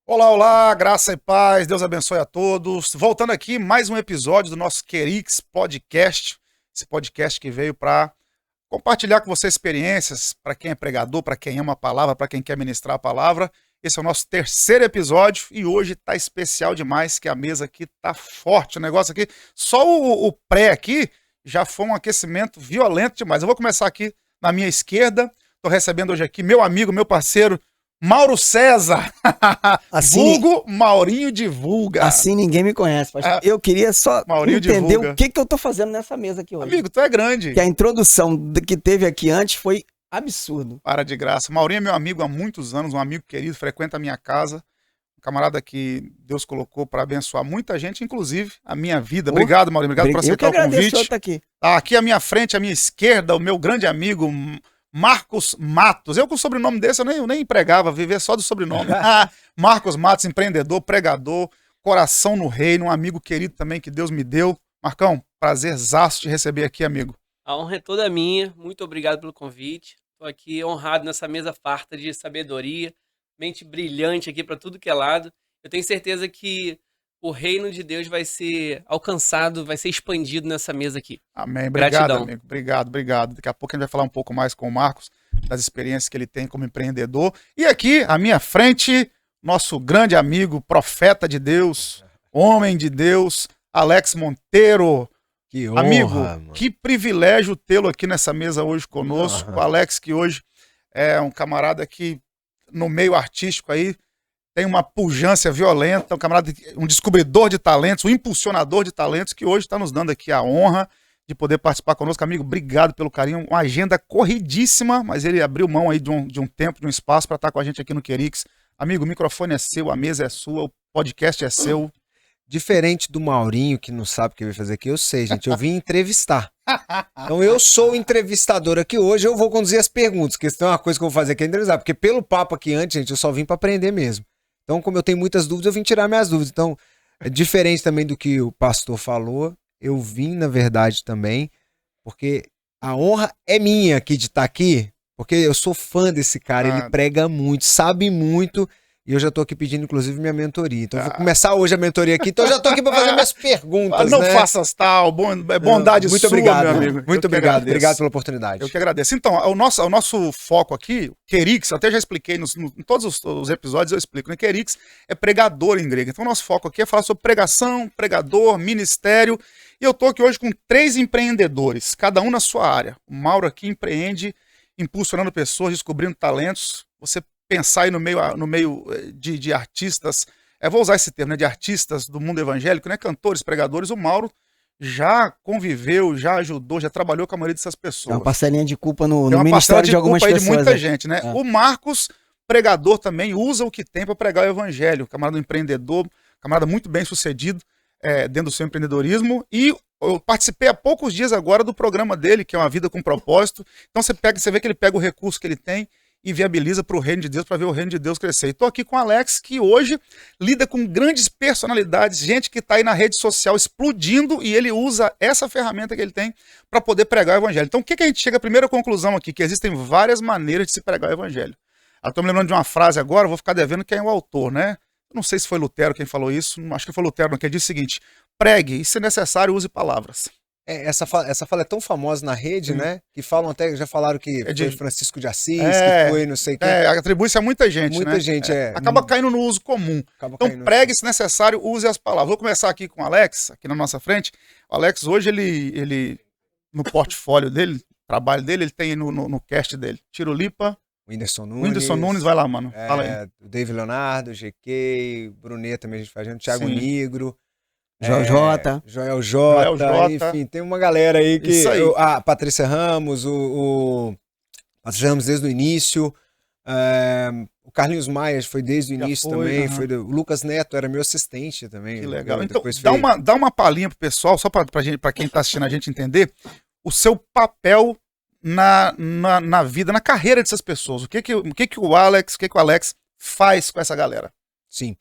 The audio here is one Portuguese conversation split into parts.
Olá, olá, graça e paz, Deus abençoe a todos. Voltando aqui, mais um episódio do nosso Querix Podcast, esse podcast que veio para compartilhar com você experiências, para quem é pregador, para quem ama a palavra, para quem quer ministrar a palavra. Esse é o nosso terceiro episódio e hoje tá especial demais, que a mesa aqui tá forte, o negócio aqui, só o pré aqui já foi um aquecimento violento demais. Eu vou começar aqui na minha esquerda, tô recebendo hoje aqui meu amigo, meu parceiro, Mauro César, Assim, vulgo Maurinho Divulga. assim ninguém me conhece, pastor. Ah, Eu queria só Maurinho entender Divulga. o que eu tô fazendo nessa mesa aqui hoje. Amigo, tu é grande. Que a introdução que teve aqui antes foi absurdo. Para de graça. Maurinho é meu amigo há muitos anos, um amigo querido, frequenta a minha casa. Um camarada que Deus colocou para abençoar muita gente, inclusive a minha vida. Oh, Obrigado, Maurinho. Obrigado por Eu que aceitar o agradeço o senhor convite. estar aqui. Aqui à minha frente, à minha esquerda, o meu grande amigo Marcos Matos. Eu com o sobrenome desse eu nem empregava, viver só do sobrenome. Marcos Matos, empreendedor, pregador, coração no reino, um amigo querido também que Deus me deu. Marcão, prazerzaço te receber aqui, amigo. A honra é toda minha. Muito obrigado pelo convite. Estou aqui honrado nessa mesa farta de sabedoria, mente brilhante aqui para tudo que é lado. Eu tenho certeza que o reino de Deus vai ser alcançado, vai ser expandido nessa mesa aqui. Amém. Obrigado, Gratidão. amigo. Obrigado, obrigado. Daqui a pouco a gente vai falar um pouco mais com o Marcos, das experiências que ele tem como empreendedor. E aqui, à minha frente, nosso grande amigo, profeta de Deus, homem de Deus, Alex Monteiro. Que honra, Amigo, mano. que privilégio tê-lo aqui nessa mesa hoje conosco. O Alex, que hoje é um camarada que, no meio artístico aí, tem uma pujança violenta, um camarada, um descobridor de talentos, um impulsionador de talentos, que hoje está nos dando aqui a honra de poder participar conosco. Amigo, obrigado pelo carinho. Uma agenda corridíssima, mas ele abriu mão aí de um tempo, de um espaço para estar com a gente aqui no Querix. Amigo, o microfone é seu, a mesa é sua, o podcast é seu. Diferente do Maurinho, que não sabe o que vai fazer aqui, eu sei, gente. Eu vim entrevistar. Então eu sou o entrevistador aqui hoje, eu vou conduzir as perguntas, porque se tem uma coisa que eu vou fazer aqui é entrevistar, porque pelo papo aqui antes, gente, eu só vim para aprender mesmo. Então, como eu tenho muitas dúvidas, eu vim tirar minhas dúvidas. Então, é diferente também do que o pastor falou, eu vim, na verdade, também, porque a honra é minha aqui de estar aqui, porque eu sou fã desse cara, ele prega muito, sabe muito, e eu já tô aqui pedindo, inclusive, minha mentoria. Então, eu vou começar hoje a mentoria aqui, então eu já tô aqui para fazer minhas perguntas, Não né? faças tal, é bondade Muito sua, obrigado, meu amigo. Eu Muito que obrigado, agradeço. obrigado pela oportunidade. Eu que agradeço. Então, o nosso foco aqui, Querix, eu até já expliquei em todos os episódios, eu explico, né? Querix é pregador em grego. Então, o nosso foco aqui é falar sobre pregação, pregador, ministério. E eu tô aqui hoje com 3 empreendedores, cada um na sua área. O Mauro aqui empreende, impulsionando pessoas, descobrindo talentos. Você pensar aí no meio de artistas, vou usar esse termo, né? De artistas do mundo evangélico, né? Cantores, pregadores. O Mauro já conviveu, já ajudou, já trabalhou com a maioria dessas Tem pessoas. uma parcelinha de culpa no Tem uma ministério parcela de algumas culpa aí de pessoas. muita né? gente, né? É. O Marcos, pregador também, usa o que tem para pregar o evangelho. Camarada empreendedor, camarada muito bem sucedido dentro do seu empreendedorismo. E eu participei há poucos dias agora do programa dele, que é Uma Vida com Propósito. Então você vê que ele pega o recurso que ele tem e viabiliza para o reino de Deus, para ver o reino de Deus crescer. E estou aqui com o Alex, que hoje lida com grandes personalidades, gente que está aí na rede social explodindo, e ele usa essa ferramenta que ele tem para poder pregar o evangelho. Então, o que a gente chega à primeira conclusão aqui? Que existem várias maneiras de se pregar o evangelho. Eu estou me lembrando de uma frase agora, vou ficar devendo quem é o autor, né? Eu não sei se foi Lutero quem falou isso, acho que foi Lutero, que ele disse o seguinte: pregue e, se necessário, use palavras. Essa fala é tão famosa na rede, né? Que falam até, já falaram que foi Francisco de Assis, que foi não sei quem. Atribui-se a muita gente, Muita né? gente, Acaba caindo no uso comum. Então, pregue, se necessário, use as palavras. Vou começar aqui com o Alex, aqui na nossa frente. O Alex, hoje, ele no portfólio dele, trabalho dele, ele tem no cast dele. Tirulipa. Whindersson Nunes, vai lá, mano. Fala aí. O David Leonardo, GK, Brunet também a gente fazendo, Thiago Sim. Negro. Joel J, enfim, tem uma galera aí que... Isso aí. A Patrícia Ramos, o Patrícia Ramos desde o início, o Carlinhos Maia foi desde o início também, o Lucas Neto era meu assistente também. Que legal. Então, dá uma palhinha pro pessoal, só para quem tá assistindo a gente entender, o seu papel na vida, na carreira dessas pessoas. O que o Alex faz com essa galera? Sim.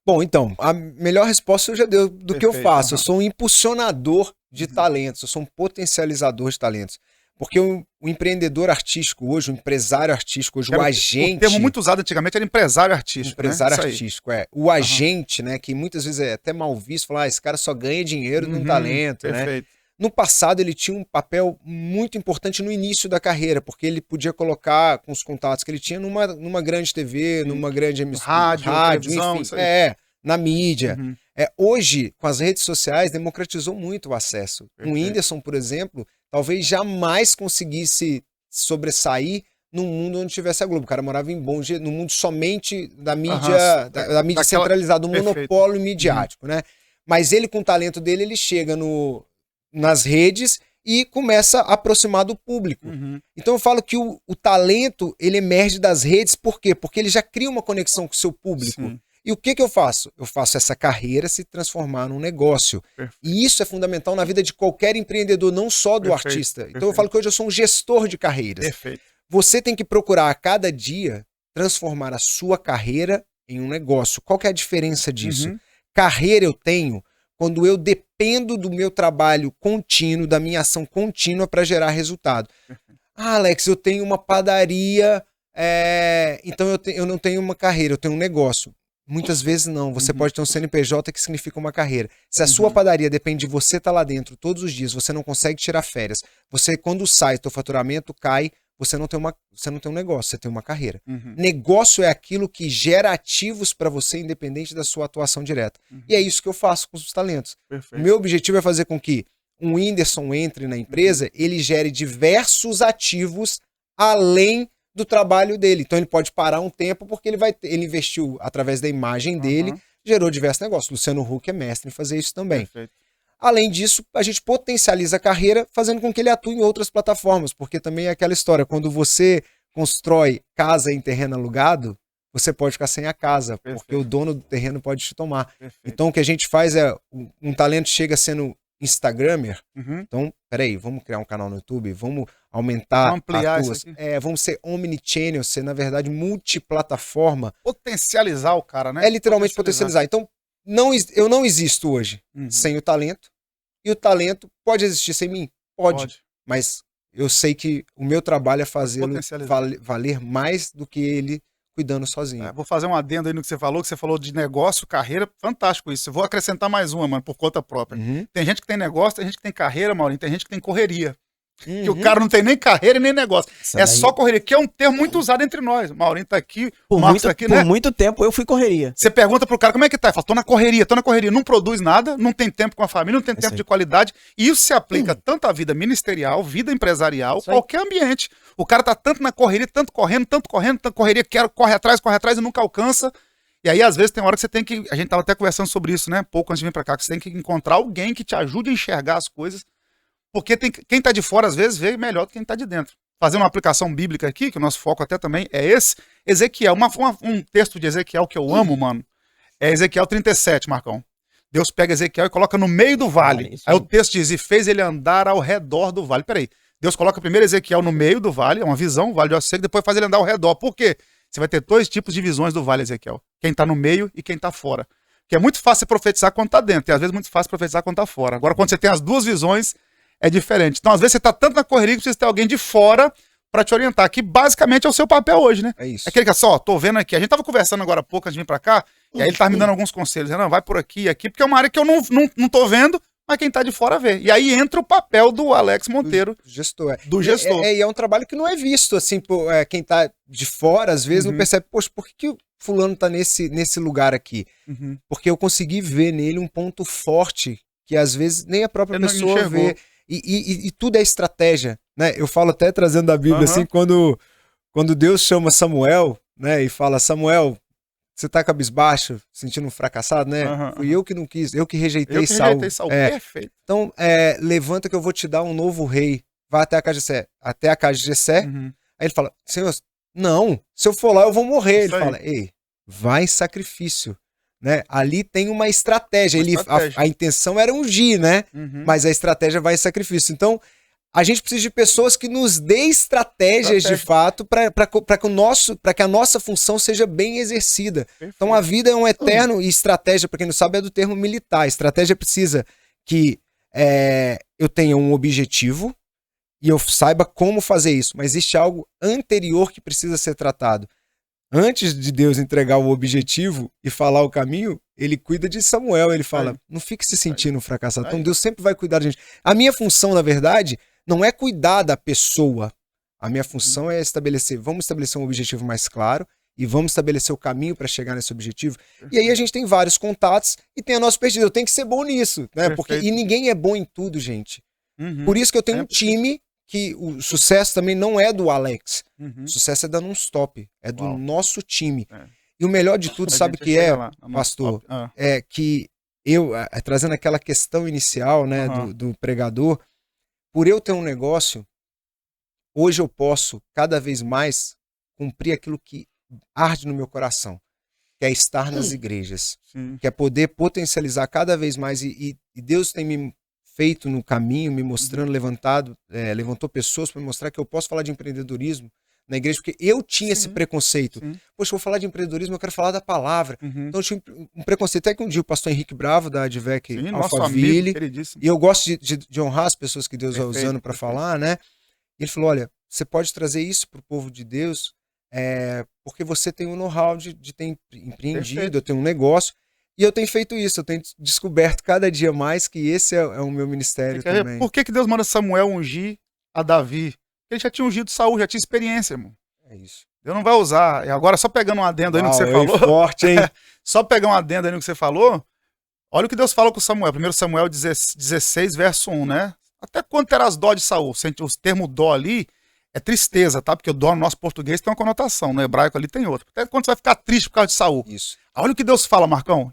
Bom, então, a melhor resposta eu já deu do que eu faço. Eu sou um impulsionador de talentos, eu sou um potencializador de talentos. Porque o empreendedor artístico hoje, o empresário artístico hoje, o agente... O termo muito usado antigamente era empresário artístico, empresário né? artístico, O agente, né, que muitas vezes é até mal visto, falar, esse cara só ganha dinheiro num talento, né? Perfeito. No passado, ele tinha um papel muito importante no início da carreira, porque ele podia colocar, com os contatos que ele tinha, numa grande TV, numa grande emissora, rádio, televisão, enfim, isso aí. na mídia. Uhum. Hoje, com as redes sociais, democratizou muito o acesso. O Perfeito. Whindersson, por exemplo, talvez jamais conseguisse sobressair num mundo onde tivesse a Globo. O cara morava em Bom Jesus, no mundo somente da mídia, da mídia centralizada, do monopólio midiático, né? Mas ele, com o talento dele, ele chega nas redes e começa a aproximar do público. Uhum. Então eu falo que o talento, ele emerge das redes, por quê? Porque ele já cria uma conexão com o seu público. Sim. E o que eu faço? Eu faço essa carreira se transformar num negócio. Perfeito. E isso é fundamental na vida de qualquer empreendedor, não só do Perfeito, artista. Então eu perfeito. falo que hoje eu sou um gestor de carreiras. Perfeito. Você tem que procurar a cada dia transformar a sua carreira em um negócio. Qual que é a diferença disso? Uhum. Carreira eu tenho quando eu dependo do meu trabalho contínuo, da minha ação contínua para gerar resultado. Ah, Alex, eu tenho uma padaria, então eu não tenho uma carreira, eu tenho um negócio. Muitas vezes não. Você pode ter um CNPJ que significa uma carreira. Se a sua padaria depende de você estar lá dentro todos os dias, você não consegue tirar férias. Você, quando sai, teu faturamento cai, você não tem um negócio, você tem uma carreira. Uhum. Negócio é aquilo que gera ativos para você, independente da sua atuação direta. E é isso que eu faço com os talentos. Perfeito. O meu objetivo é fazer com que um Whindersson entre na empresa, ele gere diversos ativos além do trabalho dele. Então ele pode parar um tempo porque ele investiu através da imagem dele, gerou diversos negócios. Luciano Huck é mestre em fazer isso também. Perfeito. Além disso, a gente potencializa a carreira fazendo com que ele atue em outras plataformas, porque também é aquela história, quando você constrói casa em terreno alugado, você pode ficar sem a casa, porque o dono do terreno pode te tomar. Perfeito. Então o que a gente faz é, um talento chega sendo Instagrammer, Uhum. então, peraí, vamos criar um canal no YouTube, vamos aumentar, Vamos ampliar isso aqui. vamos ser omnichannel, ser, na verdade, multiplataforma, Potencializar o cara, né? é literalmente potencializar. Então, eu não existo hoje Uhum. sem o talento, e o talento pode existir sem mim? Pode. Mas eu sei que o meu trabalho é fazê-lo Potencializar. valer mais do que ele cuidando sozinho. Vou fazer um adendo aí no que você falou de negócio, carreira, fantástico isso. Eu vou acrescentar mais uma, mano, por conta própria. Uhum. Tem gente que tem negócio, tem gente que tem carreira, Maurinho, tem gente que tem correria. Uhum. Que o cara não tem nem carreira e nem negócio. Essa É daí- só correria, que é um termo muito usado entre nós. O Maurinho tá aqui, o Por, Marcos muito, tá aqui, por né? muito tempo eu fui correria. Você pergunta pro cara como é que tá? Ele fala, tô na correria. Não produz nada, não tem tempo com a família, não tem tempo aí. de qualidade. E isso se aplica tanto à vida ministerial, vida empresarial, Isso aí. qualquer ambiente. O cara tá tanto na correria, tanto correndo, tanta correria, corre atrás e nunca alcança. E aí, às vezes, tem hora que você tem que... A gente tava até conversando sobre isso, né? Pouco antes de vir pra cá, que você tem que encontrar alguém que te ajude a enxergar as coisas. Porque quem tá de fora, às vezes, vê melhor do que quem tá de dentro. Fazendo uma aplicação bíblica aqui, que o nosso foco até também é esse. Ezequiel, um texto de Ezequiel que eu amo, mano, é Ezequiel 37, Marcão. Deus pega Ezequiel e coloca no meio do vale. Isso Aí aí. o texto diz, e fez ele andar ao redor do vale. Peraí, Deus coloca primeiro Ezequiel no meio do vale, é uma visão, o vale de ossos secos, depois faz ele andar ao redor. Por quê? Você vai ter dois tipos de visões do vale, Ezequiel. Quem tá no meio e quem tá fora. Porque é muito fácil você profetizar quando tá dentro, e às vezes é muito fácil profetizar quando tá fora. Agora, quando você tem as duas visões, é diferente. Então, às vezes, você tá tanto na correria que precisa ter alguém de fora pra te orientar, que basicamente é o seu papel hoje, né? É isso. É aquele que só, tô vendo aqui. A gente tava conversando agora há pouco antes de vir pra cá, e aí ele tava me dando alguns conselhos. Não, vai por aqui e aqui, porque é uma área que eu não tô vendo, mas quem tá de fora vê. E aí entra o papel do Alex Monteiro, Gestor, do gestor. E é um trabalho que não é visto, assim, quem tá de fora, às vezes, não percebe, poxa, por que o fulano tá nesse lugar aqui? Uhum. Porque eu consegui ver nele um ponto forte que, às vezes, nem a própria Ele não pessoa enxergou. vê. E tudo é estratégia, né? Eu falo até trazendo da Bíblia, Aham. assim, quando Deus chama Samuel, né? E fala, Samuel, você tá cabisbaixo, sentindo um fracassado, né? Aham, Fui eu que não quis, eu que rejeitei Eu que Saul. rejeitei Saul. É. Perfeito. Então, levanta que eu vou te dar um novo rei. Vai até a casa de Jessé. Uhum. Aí ele fala, Senhor, não, se eu for lá eu vou morrer. Isso Ele aí. fala, ei, vai em sacrifício. Né? Ali tem uma estratégia. Uma estratégia. A intenção era ungir, né? Uhum. Mas a estratégia vai em sacrifício. Então, a gente precisa de pessoas que nos dê estratégias de fato para que a nossa função seja bem exercida. Perfeito. Então a vida é um eterno, e estratégia, para quem não sabe, é do termo militar. Estratégia precisa que eu tenha um objetivo, e eu saiba como fazer isso, mas existe algo anterior que precisa ser tratado. Antes de Deus entregar o objetivo e falar o caminho, ele cuida de Samuel. Ele fala, não fique se sentindo fracassado. Então Deus sempre vai cuidar da gente. A minha função, na verdade, não é cuidar da pessoa. A minha função é vamos estabelecer um objetivo mais claro e vamos estabelecer o caminho para chegar nesse objetivo. E aí a gente tem vários contatos e tem a nossa perspectiva. Eu tenho que ser bom nisso, né? E ninguém é bom em tudo, gente. Por isso que eu tenho um time que o sucesso também não é do Alex. O sucesso é da Nonstop, é do nosso time. E o melhor de tudo, sabe o que é, pastor? É que eu, trazendo aquela questão inicial, né, do pregador, por eu ter um negócio, hoje eu posso cada vez mais cumprir aquilo que arde no meu coração, que é estar nas igrejas, que é poder potencializar cada vez mais. E Deus tem me feito no caminho, me mostrando, levantou pessoas para me mostrar que eu posso falar de empreendedorismo na igreja, porque eu tinha esse preconceito. Poxa, eu vou falar de empreendedorismo, eu quero falar da palavra. Então eu tinha um preconceito. Até que um dia o pastor Henrique Bravo, da Advec Alphaville, e eu gosto de honrar as pessoas que Deus vai usando para falar, né? E ele falou, olha, você pode trazer isso para o povo de Deus, porque você tem um know-how de ter empreendido, eu tenho um negócio. E eu tenho feito isso, eu tenho descoberto cada dia mais que esse é o meu ministério também. Por que Deus manda Samuel ungir a Davi? Ele já tinha ungido Saul, já tinha experiência, irmão. É isso. Deus não vai usar. E agora, só pegando um adendo aí no que você falou. Forte, hein? Só pegar um adendo aí no que você falou. Olha o que Deus fala com Samuel. 1 Samuel 16, verso 1, né? Até quando terás dó de Saul? O termo dó ali é tristeza, tá? Porque o dó no nosso português tem uma conotação, no hebraico ali tem outra. Até quando você vai ficar triste por causa de Saul? Isso. Olha o que Deus fala, Marcão.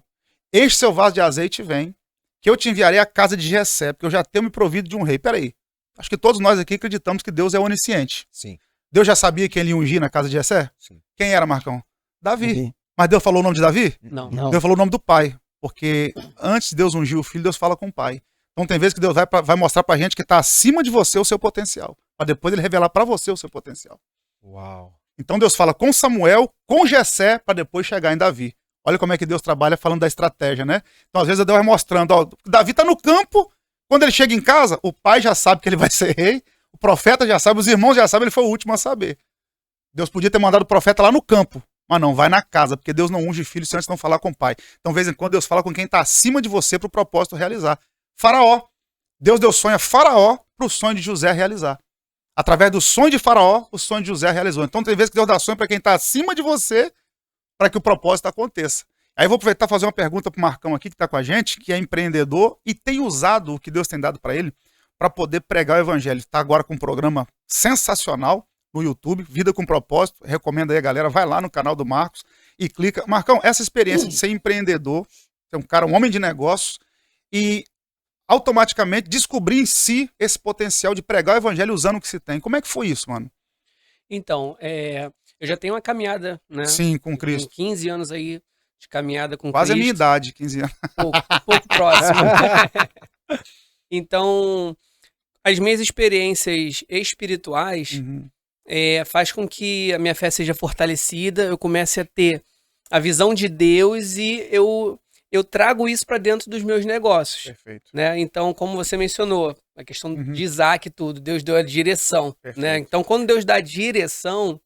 Este seu vaso de azeite vem, que eu te enviarei à casa de Jessé, porque eu já tenho me provido de um rei. Peraí, acho que todos nós aqui acreditamos que Deus é onisciente. Sim. Deus já sabia quem ele ia ungir na casa de Jessé? Sim. Quem era, Marcão? Davi. Mas Deus falou o nome de Davi? Não. Deus falou o nome do pai, porque antes de Deus ungir o filho, Deus fala com o pai. Então tem vezes que Deus vai mostrar pra gente que está acima de você o seu potencial, para depois ele revelar para você o seu potencial. Uau. Então Deus fala com Samuel, com Jessé, para depois chegar em Davi. Olha como é que Deus trabalha falando da estratégia, né? Então, às vezes, Deus vai mostrando, ó, Davi tá no campo, quando ele chega em casa, o pai já sabe que ele vai ser rei, o profeta já sabe, os irmãos já sabem, ele foi o último a saber. Deus podia ter mandado o profeta lá no campo, mas não, vai na casa, porque Deus não unge filho se antes não falar com o pai. Então, de vez em quando, Deus fala com quem tá acima de você para o propósito realizar. Faraó. Deus deu sonho a Faraó para o sonho de José realizar. Através do sonho de Faraó, o sonho de José realizou. Então, tem vezes que Deus dá sonho para quem tá acima de você, para que o propósito aconteça. Aí eu vou aproveitar e fazer uma pergunta para o Marcão aqui, que está com a gente, que é empreendedor e tem usado o que Deus tem dado para ele para poder pregar o evangelho. Está agora com um programa sensacional no YouTube, Vida com Propósito. Recomendo aí a galera, vai lá no canal do Marcos e clica. Marcão, essa experiência de ser empreendedor, ser um cara, um homem de negócios e automaticamente descobrir em si esse potencial de pregar o evangelho usando o que se tem. Como é que foi isso, mano? Então, eu já tenho uma caminhada, né? Sim, com Cristo. 15 anos aí de caminhada com Quase Cristo. a minha idade, 15 anos. Pouco próximo. Então, as minhas experiências espirituais faz com que a minha fé seja fortalecida, eu comece a ter a visão de Deus e eu trago isso para dentro dos meus negócios. Perfeito. Né? Então, como você mencionou, a questão de Isaac e tudo, Deus deu a direção. Né? Então, quando Deus dá a direção,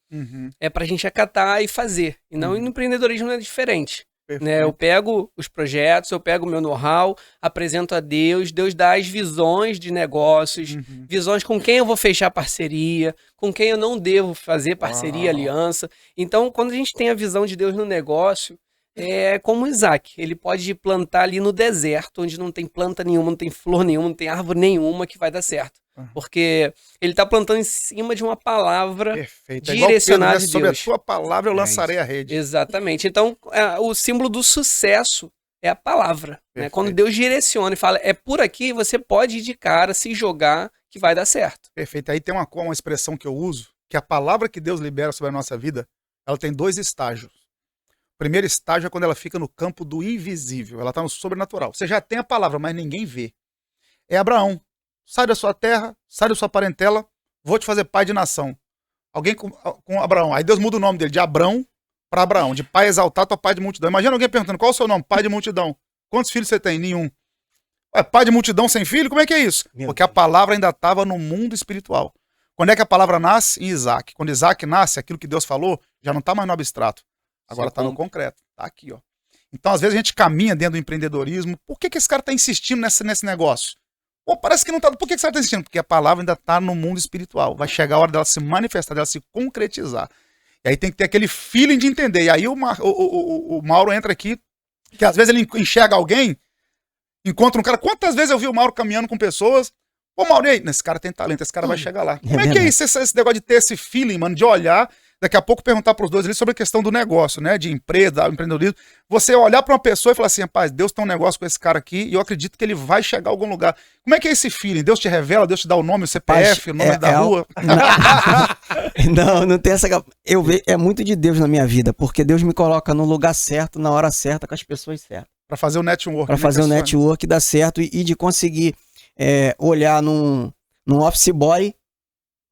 é para a gente acatar e fazer. E não, e no empreendedorismo não é diferente. Né? Eu pego os projetos, eu pego o meu know-how, apresento a Deus, Deus dá as visões de negócios, visões com quem eu vou fechar parceria, com quem eu não devo fazer parceria, aliança. Então, quando a gente tem a visão de Deus no negócio, é como Isaac, ele pode plantar ali no deserto, onde não tem planta nenhuma, não tem flor nenhuma, não tem árvore nenhuma que vai dar certo. Porque ele está plantando em cima de uma palavra direcionada de Deus. Sobre a tua palavra eu lançarei a rede. Exatamente. Então, o símbolo do sucesso é a palavra. Né? Quando Deus direciona e fala, é por aqui, você pode ir de cara, se jogar, que vai dar certo. Perfeito. Aí tem uma expressão que eu uso, que a palavra que Deus libera sobre a nossa vida, ela tem 2 estágios. O primeiro estágio é quando ela fica no campo do invisível, ela está no sobrenatural. Você já tem a palavra, mas ninguém vê. É Abraão. Sai da sua terra, sai da sua parentela, vou te fazer pai de nação. Alguém com Abraão. Aí Deus muda o nome dele de Abrão para Abraão, de pai exaltado para pai de multidão. Imagina alguém perguntando, qual é o seu nome? Pai de multidão. Quantos filhos você tem? Nenhum. Ué, pai de multidão sem filho? Como é que é isso? Meu Porque a Deus. palavra ainda estava no mundo espiritual. Quando é que a palavra nasce? Em Isaac. Quando Isaac nasce, aquilo que Deus falou já não está mais no abstrato. Agora está no concreto. Está aqui, ó. Então, às vezes, a gente caminha dentro do empreendedorismo. Por que esse cara está insistindo nesse negócio? Pô, parece que não está. Por que esse cara está insistindo? Porque a palavra ainda está no mundo espiritual. Vai chegar a hora dela se manifestar, dela se concretizar. E aí tem que ter aquele feeling de entender. E aí o Mauro entra aqui, que às vezes ele enxerga alguém, encontra um cara. Quantas vezes eu vi o Mauro caminhando com pessoas? Ô, Mauro, e aí? Esse cara tem talento, esse cara vai chegar lá. Como é que é isso, esse negócio de ter esse feeling, mano, de olhar, daqui a pouco perguntar pros dois ali sobre a questão do negócio, né, de empresa, empreendedorismo. Você olhar pra uma pessoa e falar assim, rapaz, Deus tem um negócio com esse cara aqui e eu acredito que ele vai chegar a algum lugar. Como é que é esse feeling? Deus te revela, Deus te dá o nome, o CPF, o nome da rua? Não tem essa. Eu vejo, é muito de Deus na minha vida, porque Deus me coloca no lugar certo, na hora certa, com as pessoas certas. Pra fazer o network. Pra fazer o network dar certo e de conseguir olhar num office boy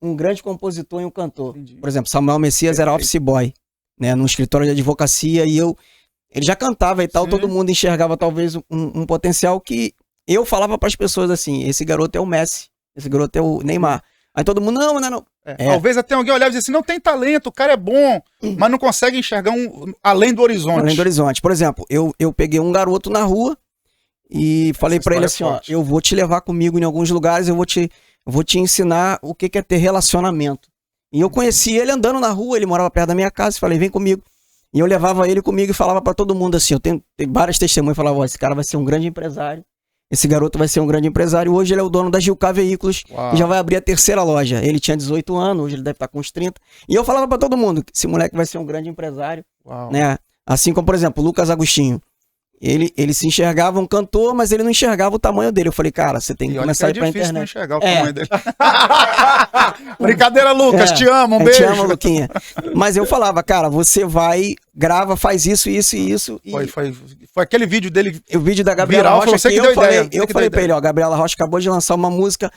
um grande compositor e um cantor. Entendi. Por exemplo, Samuel Messias era office boy, né, num escritório de advocacia e ele já cantava e tal, Sim. todo mundo enxergava talvez um potencial que eu falava para as pessoas assim, esse garoto é o Messi, esse garoto é o Neymar. Aí todo mundo, não. Talvez até alguém olhar e dizer assim, não tem talento, o cara é bom, mas não consegue enxergar além do horizonte. Além do horizonte. Por exemplo, eu peguei um garoto na rua e falei pra ele assim, ó, eu vou te levar comigo em alguns lugares, eu vou te ensinar o que é ter relacionamento. E eu conheci ele andando na rua, ele morava perto da minha casa, e falei, vem comigo. E eu levava ele comigo e falava pra todo mundo assim, eu tenho várias testemunhas, falava, ó, esse cara vai ser um grande empresário, esse garoto vai ser um grande empresário, hoje ele é o dono da Gilcar Veículos, e já vai abrir a 3ª loja. Ele tinha 18 anos, hoje ele deve estar com uns 30. E eu falava pra todo mundo, esse moleque vai ser um grande empresário, né? Assim como, por exemplo, o Lucas Agostinho. Ele se enxergava um cantor, mas ele não enxergava o tamanho dele. Eu falei, cara, você tem que começar a ir pra internet. Não enxergar o tamanho dele. Brincadeira, Lucas, te amo, um eu beijo. te amo, Luquinha. Mas eu falava, cara, você vai, grava, faz isso. E Foi aquele vídeo dele. O vídeo da Gabriela viral, Rocha você que que eu deu ideia, falei, pra ele, ó, a Gabriela Rocha acabou de lançar uma música,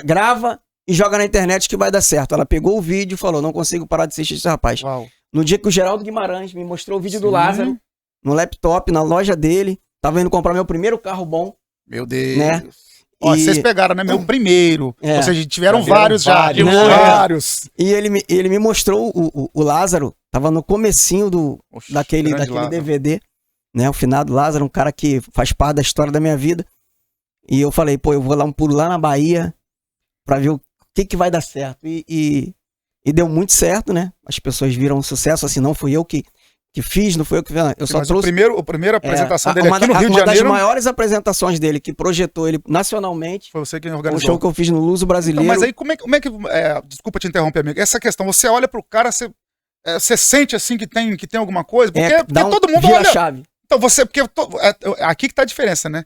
grava e joga na internet que vai dar certo. Ela pegou o vídeo e falou, não consigo parar de assistir esse rapaz. Uau. No dia que o Geraldo Guimarães me mostrou o vídeo do Sim. Lázaro, no laptop, na loja dele, tava indo comprar meu primeiro carro bom. Meu Deus. Né? Ó, E- vocês pegaram, né? Meu primeiro. Ou seja, tiveram Já viram vários já. vários. Não, Vários. E ele me mostrou o Lázaro, tava no comecinho Oxe, daquele grande Lázaro. DVD, né? O finado Lázaro, um cara que faz parte da história da minha vida. E eu falei, pô, eu vou dar um pulo lá na Bahia pra ver o que vai dar certo. E deu muito certo, né? As pessoas viram um sucesso, assim, não fui eu que fiz, não fui eu que fiz. Eu só Mas trouxe... a primeira apresentação dele aqui no Rio de Uma das Janeiro maiores apresentações dele, que projetou ele nacionalmente, foi você quem um organizou. show que eu fiz no Luso Então, Brasileiro. mas aí como é que desculpa te interromper, amigo. Essa questão, você olha pro cara, você sente assim que tem alguma coisa? Porque todo mundo vira olha. a chave. Então aqui que tá a diferença, né?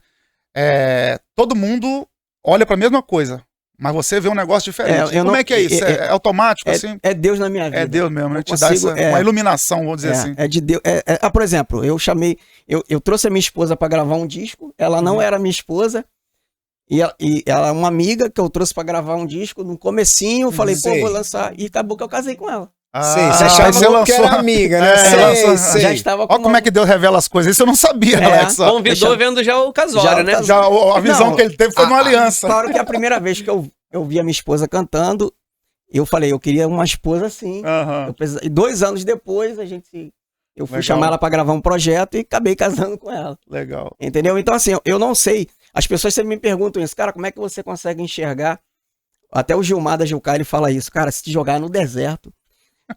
Todo mundo olha pra mesma coisa, mas você vê um negócio diferente. Como é que é isso? É automático, assim? É Deus na minha vida. É Deus mesmo, né? Eu Te dá consigo, uma iluminação, vamos dizer assim. É de Deus. Por exemplo, eu trouxe a minha esposa pra gravar um disco, ela não era minha esposa, e ela é uma amiga que eu trouxe pra gravar um disco. No comecinho, eu falei, pô, Sei. vou lançar. E acabou que eu casei com ela. Sei, você achava que era amiga, né? Sei. Já estava Olha como é que Deus revela as coisas. Isso eu não sabia, Alex. ó. Convidou vendo já o casório, né? Já a visão Não, que ele teve foi numa aliança. Claro que a primeira vez que eu vi a minha esposa cantando, eu falei, eu queria uma esposa assim. Aham. E 2 anos depois, eu fui Legal. chamar ela pra gravar um projeto e acabei casando com ela. Legal. Entendeu? Então, assim, eu não sei. As pessoas sempre me perguntam isso, cara, como é que você consegue enxergar? Até o Gilmar da Gilcar, ele fala isso, cara, se te jogar no deserto,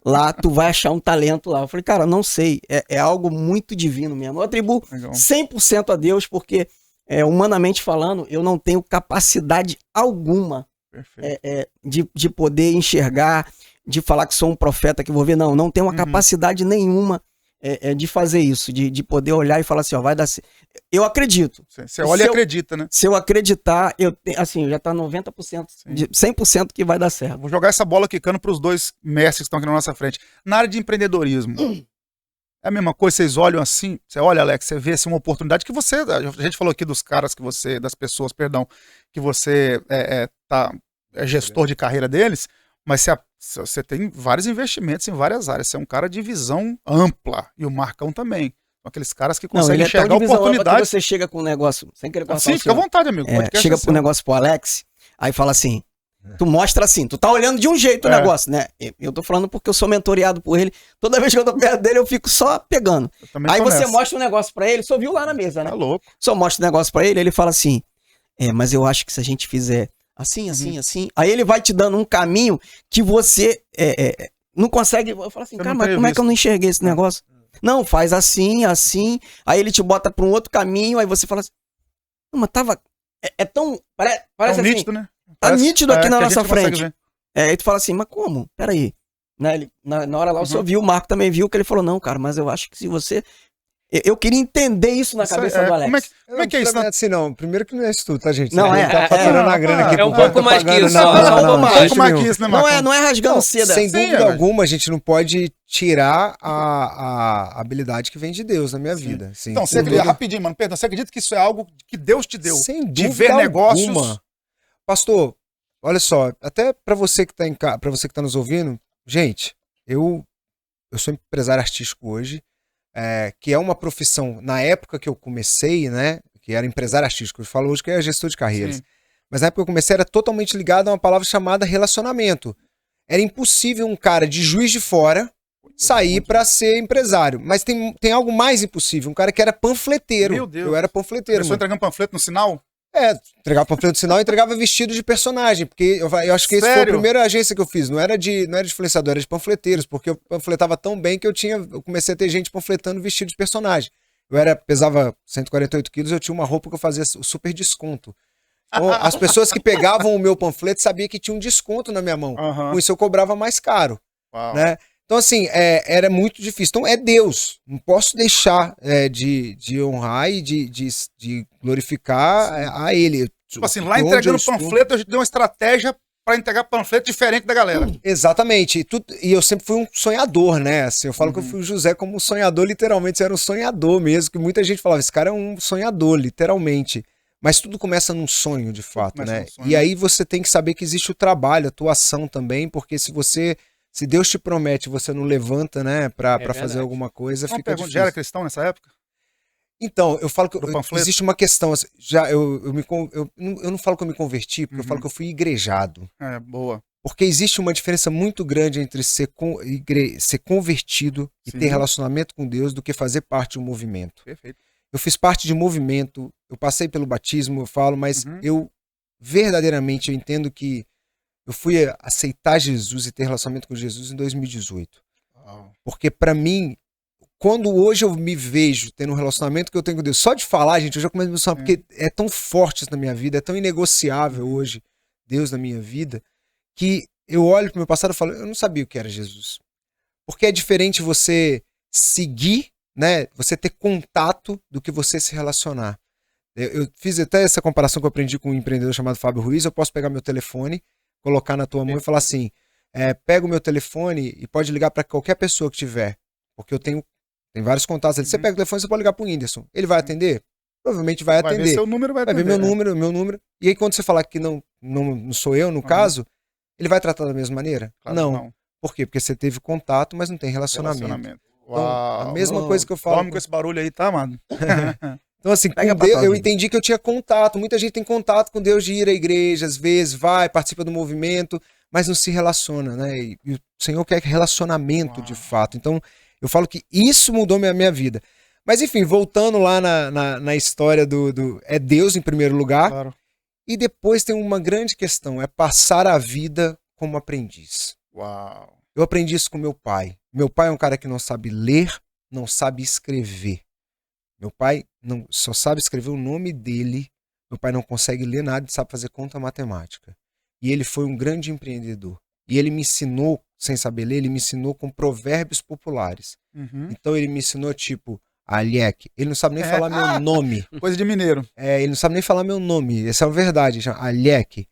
lá tu vai achar um talento lá. Eu falei, cara, não sei, é algo muito divino mesmo. Eu atribuo Legal. 100% a Deus, porque, humanamente falando, eu não tenho capacidade alguma Perfeito. de poder enxergar, de falar que sou um profeta que vou ver. Não tenho uma capacidade nenhuma de fazer isso, de poder olhar e falar assim, ó, vai dar certo. Eu acredito. Você olha e acredita, né? Se eu acreditar, assim, já tá 90%, 100% que vai dar certo. Vou jogar essa bola quicando para os dois mestres que estão aqui na nossa frente. Na área de empreendedorismo, é a mesma coisa, vocês olham assim, você olha, Alex, você vê assim, uma oportunidade que você, a gente falou aqui dos caras das pessoas, perdão, que você é gestor de carreira deles, mas você tem vários investimentos em várias áreas, você é um cara de visão ampla, e o Marcão também. Aqueles caras que Não, conseguem ele é tão enxergar a divisão ampla que oportunidade. você chega com um negócio, sem querer cortar Sim, o fica à senhor. vontade, amigo. Podcast Chega é pro seu. negócio pro Alex, aí fala assim, tu mostra assim, tu tá olhando de um jeito o negócio, né? Eu tô falando porque eu sou mentoreado por ele, toda vez que eu tô perto dele eu fico só pegando. Eu também Aí tô você nessa. mostra um negócio pra ele, só viu lá na mesa, né? Tá louco. Só mostra o negócio pra ele fala assim, mas eu acho que se a gente fizer assim, assim, assim, aí ele vai te dando um caminho que você não consegue, eu falo assim, Eu cara, não mas tenho como é visto. que eu não enxerguei esse negócio? Não, faz assim, assim, aí ele te bota pra um outro caminho, aí você fala assim, não, mas tava, é tão, parece Tão assim, nítido, né? tá nítido aqui na que a nossa gente consegue frente. ver. Aí tu fala assim, mas como? Peraí. Né, na hora lá o senhor viu, o Marco também viu, que ele falou, não, cara, mas eu acho que se você... Eu queria entender isso na Isso cabeça é- do Alex. Como é que é isso? Não é assim, não. Primeiro que não é isso tudo, tá, gente? Não, Você é. tá faturando a grana aqui. É um pro pouco mais que propaganda, isso, não, só não, um não, pouco não, mais. de Um pouco mais nenhum. que isso, né, Não Marcão? não é rasgando Não, seda. sem Sim, dúvida velho. alguma, a gente não pode tirar a habilidade que vem de Deus na minha vida. Sim, Então, sem você acredita, dúvida. rapidinho, mano, perdão, você acredita que isso é algo que Deus te deu? Sem de dúvida ver negócios. alguma. Pastor, olha só, até pra você que tá em casa, para você que tá nos ouvindo, gente, eu sou empresário artístico hoje, que é uma profissão, na época que eu comecei, né, que era empresário artístico, eu falo hoje que é gestor de carreiras, Sim. mas na época que eu comecei era totalmente ligado a uma palavra chamada relacionamento. Era impossível um cara de Juiz de Fora sair pra ser empresário, mas tem algo mais impossível, um cara que era panfleteiro. Meu Deus. Eu era panfleteiro, Começou mano. entregando panfleto no sinal? Entregava panfleto no sinal e entregava vestido de personagem, porque eu acho que esse foi a Sério? primeira agência que eu fiz, não era de influenciador, era de panfleteiros, porque eu panfletava tão bem que eu comecei a ter gente panfletando vestido de personagem. Pesava 148 quilos, eu tinha uma roupa que eu fazia super desconto. Então, as pessoas que pegavam o meu panfleto sabiam que tinha um desconto na minha mão. Aham. Com isso eu cobrava mais caro, Uau. né? Então, assim, era muito difícil. Então, é Deus. Não posso deixar de honrar e de glorificar a Ele. Tipo assim, lá Onde eu entregando estou- panfleto, a gente deu uma estratégia pra entregar panfleto diferente da galera. Exatamente. E eu sempre fui um sonhador, né? Assim, eu falo que eu fui o José como um sonhador, literalmente. Eu era um sonhador mesmo, que muita gente falava, esse cara é um sonhador, literalmente. Mas tudo começa num sonho, de fato, Começa né? num sonho. E aí você tem que saber que existe o trabalho, a tua ação também, porque se Deus te promete, você não levanta, né, pra fazer verdade. alguma coisa, Uma fica pergunta, difícil. já era cristão nessa época? Então, eu falo que Do panfleto? existe uma questão, assim, eu não falo que eu me converti, porque eu falo que eu fui igrejado. É, boa. Porque existe uma diferença muito grande entre ser convertido e Sim. ter relacionamento com Deus do que fazer parte de um movimento. Perfeito. Eu fiz parte de movimento, eu passei pelo batismo, eu falo, mas eu verdadeiramente eu entendo que eu fui aceitar Jesus e ter relacionamento com Jesus em 2018. Uau. Porque pra mim, quando hoje eu me vejo tendo um relacionamento que eu tenho com Deus, só de falar, gente, eu já começo a emocionar, porque é tão forte isso na minha vida, é tão inegociável hoje Deus na minha vida, que eu olho pro meu passado e falo, eu não sabia o que era Jesus. Porque é diferente você seguir, né, você ter contato do que você se relacionar. Eu fiz até essa comparação que eu aprendi com um empreendedor chamado Fábio Ruiz, eu posso pegar meu telefone, colocar na tua mão e falar assim, pega o meu telefone e pode ligar para qualquer pessoa que tiver, porque tem vários contatos ali. Você pega o telefone, você pode ligar pro Whindersson. Ele vai atender? Provavelmente vai Vai atender. ver seu número, vai Vai ver atender. meu número. E aí quando você falar que não sou eu, no caso, ele vai tratar da mesma maneira? Claro que não. Por quê? Porque você teve contato, mas não tem relacionamento. Então, Uau. a mesma coisa que eu falo. Dorme com esse barulho aí, tá, mano? Então, assim, Pega com pra Deus, tua eu vida. entendi que eu tinha contato. Muita gente tem contato com Deus de ir à igreja, às vezes vai, participa do movimento, mas não se relaciona, né? E o Senhor quer relacionamento de fato. Então, eu falo que isso mudou minha vida. Mas, enfim, voltando lá na história é Deus em primeiro lugar. Claro. E depois tem uma grande questão, é passar a vida como aprendiz. Uau. Eu aprendi isso com meu pai. Meu pai é um cara que não sabe ler, não sabe escrever. Meu pai só sabe escrever o nome dele. Meu pai não consegue ler nada e sabe fazer conta matemática. E ele foi um grande empreendedor. E ele me ensinou, sem saber ler, ele me ensinou com provérbios populares. Então ele me ensinou tipo, Alec. Ele não sabe nem falar meu nome. Coisa de mineiro. Ele não sabe nem falar meu nome. Essa é a verdade. Ele chama Alec.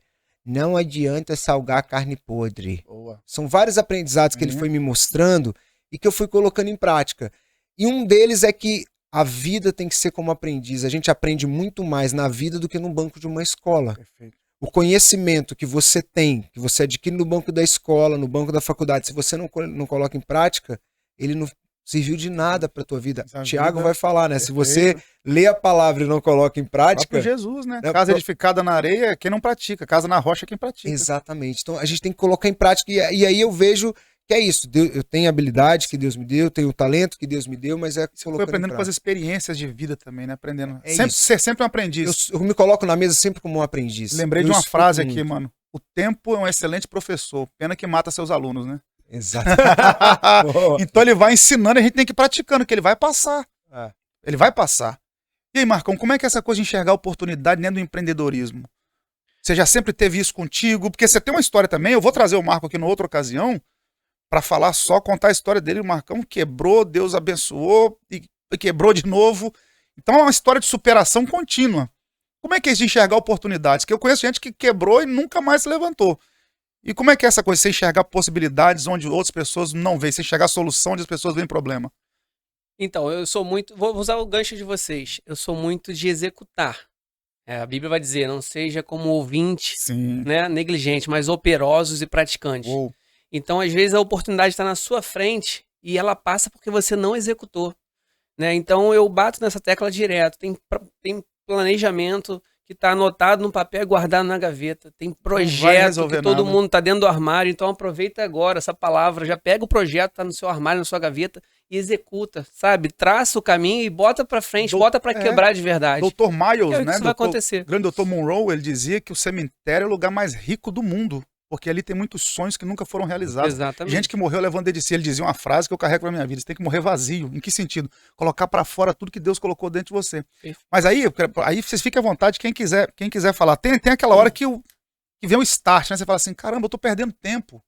Não adianta salgar carne podre. Boa. São vários aprendizados que ele foi me mostrando e que eu fui colocando em prática. E um deles é que a vida tem que ser como aprendiz. A gente aprende muito mais na vida do que no banco de uma escola. Perfeito. O conhecimento que você tem, que você adquire no banco da escola, no banco da faculdade, se você não coloca em prática, ele não serviu de nada pra tua vida. Essa Tiago vida- vai falar, né? Se você Perfeito. lê a palavra e não coloca em prática... Próprio Jesus, né? Não, Casa edificada na areia é quem não pratica. Casa na rocha é quem pratica. Exatamente. Então a gente tem que colocar em prática. E aí eu vejo que é isso. Eu tenho a habilidade que Deus me deu, eu tenho o talento que Deus me deu, mas é Foi colocando em aprendendo com as prática. experiências de vida também, né? Aprendendo. É Sempre, isso. ser sempre um aprendiz. Eu me coloco na mesa sempre como um aprendiz. Lembrei de Eu uma escuto frase muito. aqui, mano. O tempo é um excelente professor. Pena que mata seus alunos, né? Exato. Então ele vai ensinando e a gente tem que ir praticando, que ele vai passar. É. Ele vai passar. E aí, Marcão, como é que é essa coisa de enxergar oportunidade dentro do empreendedorismo? Você já sempre teve isso contigo? Porque você tem uma história também, eu vou trazer o Marco aqui numa outra ocasião, para falar só, contar a história dele. O Marcão quebrou, Deus abençoou e quebrou de novo. Então é uma história de superação contínua. Como é que é isso de enxergar oportunidades? Que eu conheço gente que quebrou e nunca mais se levantou. E como é que é essa coisa de você enxergar possibilidades onde outras pessoas não veem, você enxergar solução onde as pessoas veem problema? Então, eu sou muito. Vou usar o gancho de vocês. Eu sou muito de executar. A Bíblia vai dizer: não seja como ouvinte, Sim. né, negligente, mas operosos e praticantes. Uou. Então, às vezes, a oportunidade está na sua frente e ela passa porque você não executou. Né? Então, eu bato nessa tecla direto. Tem planejamento que está anotado no papel e guardado na gaveta. Tem projeto resolver que todo nada. mundo está dentro do armário. Então, aproveita agora essa palavra. Já pega o projeto, está no seu armário, na sua gaveta e executa, sabe? Traça o caminho e bota para frente, bota para quebrar de verdade. Dr. Miles, Que é o que né? isso vai acontecer. O grande Dr. Monroe, ele dizia que o cemitério é o lugar mais rico do mundo, porque ali tem muitos sonhos que nunca foram realizados. Exatamente. Gente que morreu levando dentro de si. Ele dizia uma frase que eu carrego pra minha vida: você tem que morrer vazio. Em que sentido? Colocar pra fora tudo que Deus colocou dentro de você. Perfeito. Mas aí vocês fiquem à vontade, quem quiser falar. Tem aquela hora que vem o start, né? Você fala assim: caramba, eu tô perdendo tempo. O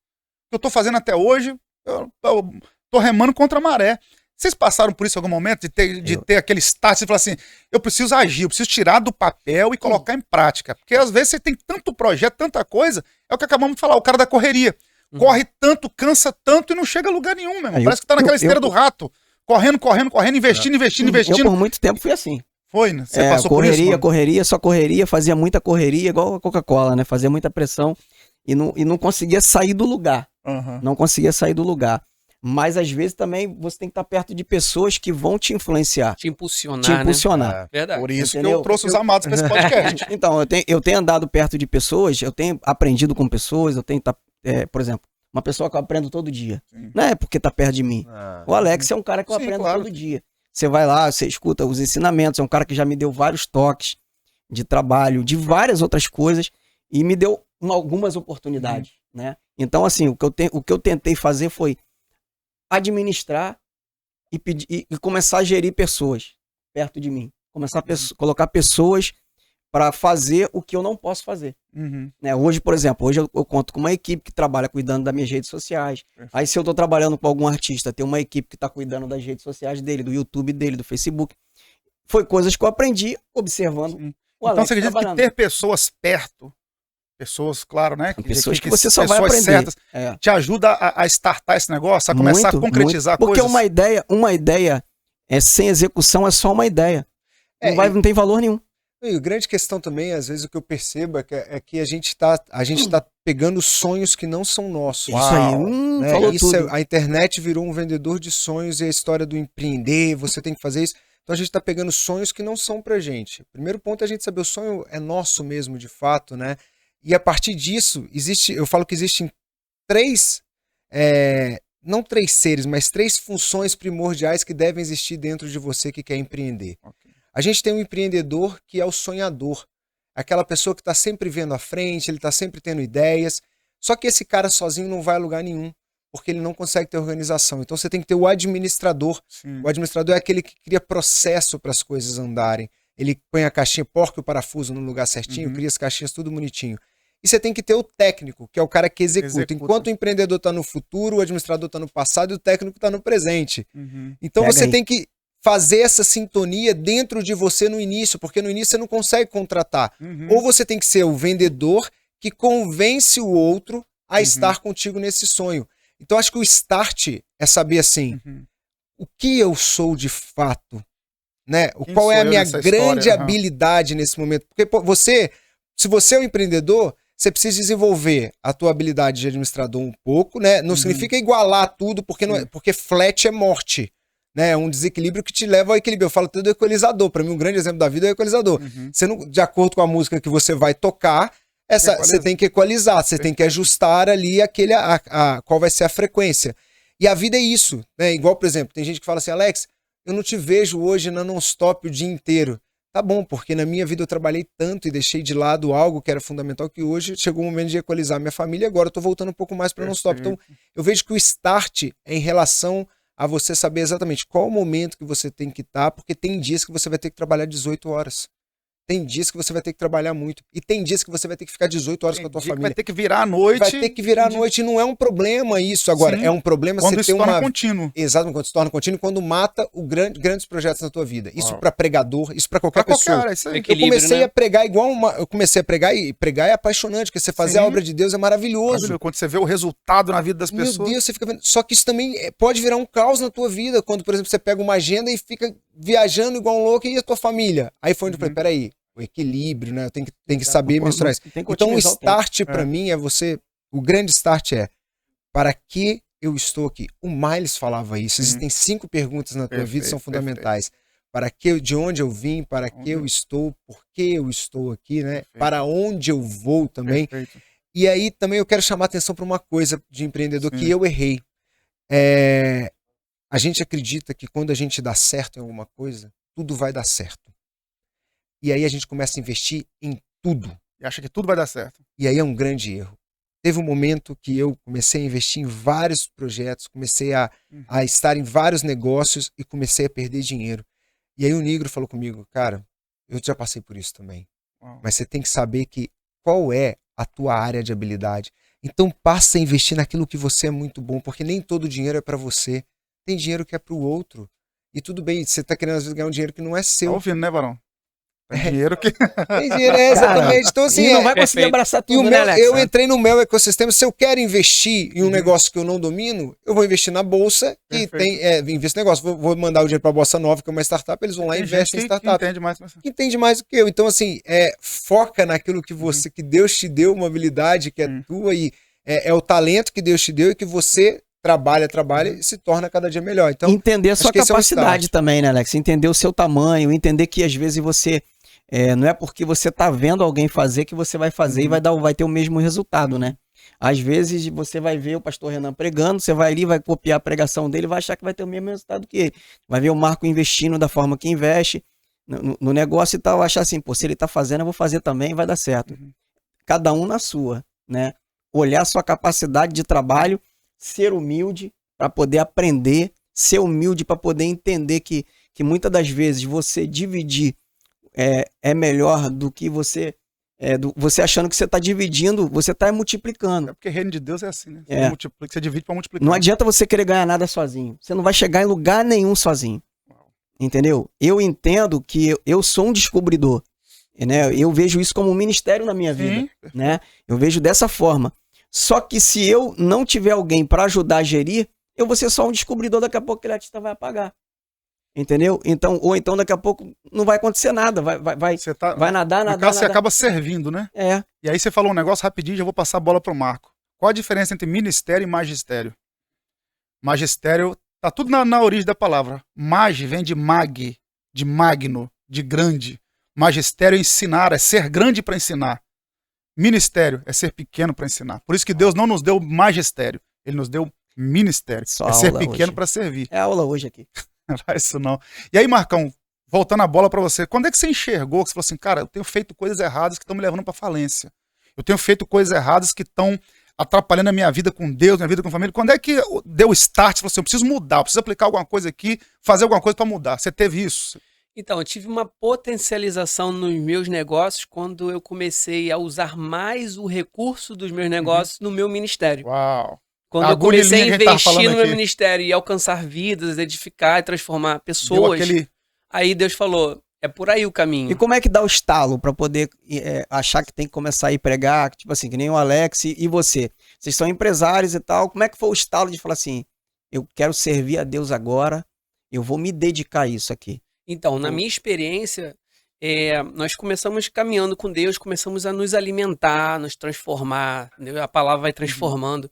que eu tô fazendo até hoje, eu tô remando contra a maré. Vocês passaram por isso em algum momento, de ter aquele start, você fala assim: eu preciso agir, eu preciso tirar do papel e colocar em prática. Porque às vezes você tem tanto projeto, tanta coisa, é o que acabamos de falar, o cara da correria. Corre tanto, cansa tanto e não chega a lugar nenhum, meu irmão. Parece que tá naquela esteira do rato. Correndo, investindo. Eu por muito tempo fui assim. Foi, né? Você passou por isso, mano? correria, só correria, fazia muita correria, igual a Coca-Cola, né? Fazia muita pressão e não conseguia sair do lugar. Uhum. Não conseguia sair do lugar. Mas às vezes também você tem que estar perto de pessoas que vão te influenciar, Te impulsionar, te impulsionar. né? Verdade. Por isso que Entendeu? eu trouxe os amados pra esse podcast. Então, eu tenho andado perto de pessoas, eu tenho aprendido com pessoas, eu tenho, por exemplo, uma pessoa que eu aprendo todo dia. Sim. Não é porque tá perto de mim. O Alex é um cara que eu Sim, aprendo claro. todo dia. Você vai lá, você escuta os ensinamentos, é um cara que já me deu vários toques de trabalho, de várias outras coisas, e me deu algumas oportunidades, né? Então, assim, o que eu tentei fazer foi administrar e começar a gerir pessoas perto de mim. Começar a colocar pessoas para fazer o que eu não posso fazer. Uhum. Né? Hoje, por exemplo, eu conto com uma equipe que trabalha cuidando das minhas redes sociais. Aí, se eu tô trabalhando com algum artista, tem uma equipe que tá cuidando das redes sociais dele, do YouTube dele, do Facebook. Foi coisas que eu aprendi observando Sim. o Então Alex você acredita que trabalhando. ter pessoas perto, pessoas, claro, né? Pessoas que você só vai aprender. certas, É. te ajuda a startar esse negócio, a começar a concretizar muito. Porque coisas. uma ideia sem execução é só uma ideia. Não tem valor nenhum. E a grande questão também, às vezes, o que eu percebo é que a gente tá pegando sonhos que não são nossos. Isso aí, Né? falou Isso tudo. a internet virou um vendedor de sonhos e a história do empreender, você tem que fazer isso. Então a gente está pegando sonhos que não são pra gente. O primeiro ponto é a gente saber o sonho é nosso mesmo, de fato, né? E a partir disso, eu falo que existem não 3 seres, mas 3 funções primordiais que devem existir dentro de você que quer empreender. Ok. A gente tem um empreendedor que é o sonhador. Aquela pessoa que está sempre vendo à frente, ele está sempre tendo ideias. Só que esse cara sozinho não vai a lugar nenhum, porque ele não consegue ter organização. Então você tem que ter o administrador. Sim. O administrador é aquele que cria processo para as coisas andarem. Ele põe a caixinha, porca e o parafuso no lugar certinho, cria as caixinhas tudo bonitinho. E você tem que ter o técnico, que é o cara que executa. Enquanto o empreendedor está no futuro, o administrador está no passado e o técnico está no presente. Uhum. Então Pega você aí. tem que fazer essa sintonia dentro de você no início, porque no início você não consegue contratar. Uhum. Ou você tem que ser o vendedor que convence o outro a estar contigo nesse sonho. Então acho que o start é saber assim, Uhum. o que eu sou de fato, né? Quem Qual é sou a eu minha nessa grande história? Aham. habilidade nesse momento? Porque se você é um empreendedor, você precisa desenvolver a tua habilidade de administrador um pouco, né? Não significa igualar tudo, porque, não é, porque flat é morte. né? É um desequilíbrio que te leva ao equilíbrio. Eu falo tudo do equalizador. Para mim, um grande exemplo da vida é o equalizador. Você não, de acordo com a música que você vai tocar, você tem que equalizar, você tem que ajustar ali qual vai ser a frequência. E a vida é isso, né? Igual, por exemplo, tem gente que fala assim, Alex, eu não te vejo hoje na non-stop o dia inteiro. Tá bom, porque na minha vida eu trabalhei tanto e deixei de lado algo que era fundamental, que hoje chegou o momento de equalizar minha família e agora eu tô voltando um pouco mais para non-stop. Então, eu vejo que o start é em relação a você saber exatamente qual o momento que você tem que estar, porque tem dias que você vai ter que trabalhar 18 horas. Tem dias que você vai ter que trabalhar muito. E tem dias que você vai ter que ficar 18 horas com a tua família. Vai ter que virar à noite. Vai ter que virar à noite. E não é um problema isso. Agora, é um problema quando você ter se torna contínuo. Exato, quando se torna contínuo, quando mata grandes projetos na tua vida. Isso para pregador, isso para qualquer pessoa. Cara, isso aí. Eu comecei a pregar eu comecei a pregar e pregar é apaixonante, porque você fazer a obra de Deus é maravilhoso. Quando você vê o resultado na vida das pessoas. Meu Deus, você fica vendo. Só que isso também pode virar um caos na tua vida, quando, por exemplo, você pega uma agenda e fica viajando igual um louco, e a tua família? Aí foi onde eu falei, peraí, o equilíbrio, né? Eu tenho que saber mensurar isso. Então o start para mim é o grande start é, para que eu estou aqui? O Miles falava isso, existem 5 perguntas na tua vida que são fundamentais. Para que, de onde eu vim, para que eu estou, por que eu estou aqui, né? Para onde eu vou também. E aí também eu quero chamar a atenção para uma coisa de empreendedor que eu errei. A gente acredita que quando a gente dá certo em alguma coisa, tudo vai dar certo. E aí a gente começa a investir em tudo. E acha que tudo vai dar certo. E aí é um grande erro. Teve um momento que eu comecei a investir em vários projetos, comecei a estar em vários negócios e comecei a perder dinheiro. E aí o Negro falou comigo, cara, eu já passei por isso também. Mas você tem que saber qual é a tua área de habilidade. Então passa a investir naquilo que você é muito bom, porque nem todo dinheiro é para você. Tem dinheiro que é para o outro. E tudo bem, você tá querendo às vezes ganhar um dinheiro que não é seu. Tá ouvindo, né, Barão? Tem dinheiro que... Tem dinheiro, exatamente. Então, assim, e não vai conseguir abraçar tudo, né, Alex? Eu entrei no meu ecossistema. Se eu quero investir em um negócio que eu não domino, eu vou investir na bolsa e investir no negócio. Vou mandar o dinheiro para a Bossa Nova, que é uma startup, eles vão lá e investem em startup. Entende mais do que eu. Então, assim, foca naquilo que que Deus te deu, uma habilidade que é tua e é o talento que Deus te deu e que você trabalha e se torna cada dia melhor. Então, entender a sua capacidade também, né, Alex? Entender o seu tamanho, entender que às vezes você... não é porque você tá vendo alguém fazer que você vai fazer e vai ter o mesmo resultado, né? Às vezes você vai ver o pastor Renan pregando, você vai ali, vai copiar a pregação dele, vai achar que vai ter o mesmo resultado que ele. Vai ver o Marco investindo da forma que investe no negócio e tal, vai achar assim, pô, se ele tá fazendo, eu vou fazer também, vai dar certo. Cada um na sua, né? Olhar a sua capacidade de trabalho, ser humilde para poder aprender, ser humilde para poder entender que muitas das vezes você dividir é melhor do que você achando que você está dividindo, você está multiplicando. É porque o reino de Deus é assim, né? Você divide para multiplicar. Não adianta você querer ganhar nada sozinho. Você não vai chegar em lugar nenhum sozinho. Entendeu? Eu entendo que eu sou um descobridor. Né? Eu vejo isso como um ministério na minha vida. Né? Eu vejo dessa forma. Só que se eu não tiver alguém para ajudar a gerir, eu vou ser só um descobridor, daqui a pouco aquele artista vai apagar. Entendeu? Ou então daqui a pouco não vai acontecer nada, vai nadar. Você acaba servindo, né? E aí você falou um negócio rapidinho, já vou passar a bola pro Marco. Qual a diferença entre ministério e magistério? Magistério, tá tudo na origem da palavra. Magi vem de mag, de magno, de grande. Magistério é ensinar, é ser grande para ensinar. Ministério é ser pequeno para ensinar. Por isso que Deus não nos deu magistério, ele nos deu ministério. É ser pequeno para servir. É aula hoje aqui. Não é isso não. E aí, Marcão, voltando a bola para você, quando é que você enxergou, que você falou assim, cara, eu tenho feito coisas erradas que estão me levando para falência. Eu tenho feito coisas erradas que estão atrapalhando a minha vida com Deus, minha vida com a família. Quando é que deu o start? Você falou assim, eu preciso mudar, eu preciso aplicar alguma coisa aqui, fazer alguma coisa para mudar. Você teve isso? Então, eu tive uma potencialização nos meus negócios quando eu comecei a usar mais o recurso dos meus negócios no meu ministério. Uau! Quando eu comecei a investir no meu ministério e alcançar vidas, edificar e transformar pessoas, aí Deus falou, é por aí o caminho. E como é que dá o estalo para poder achar que tem que começar a ir pregar, tipo assim, que nem o Alex e você? Vocês são empresários e tal, como é que foi o estalo de falar assim, eu quero servir a Deus agora, eu vou me dedicar a isso aqui? Então, na minha experiência, nós começamos caminhando com Deus, começamos a nos alimentar, nos transformar, a palavra vai transformando.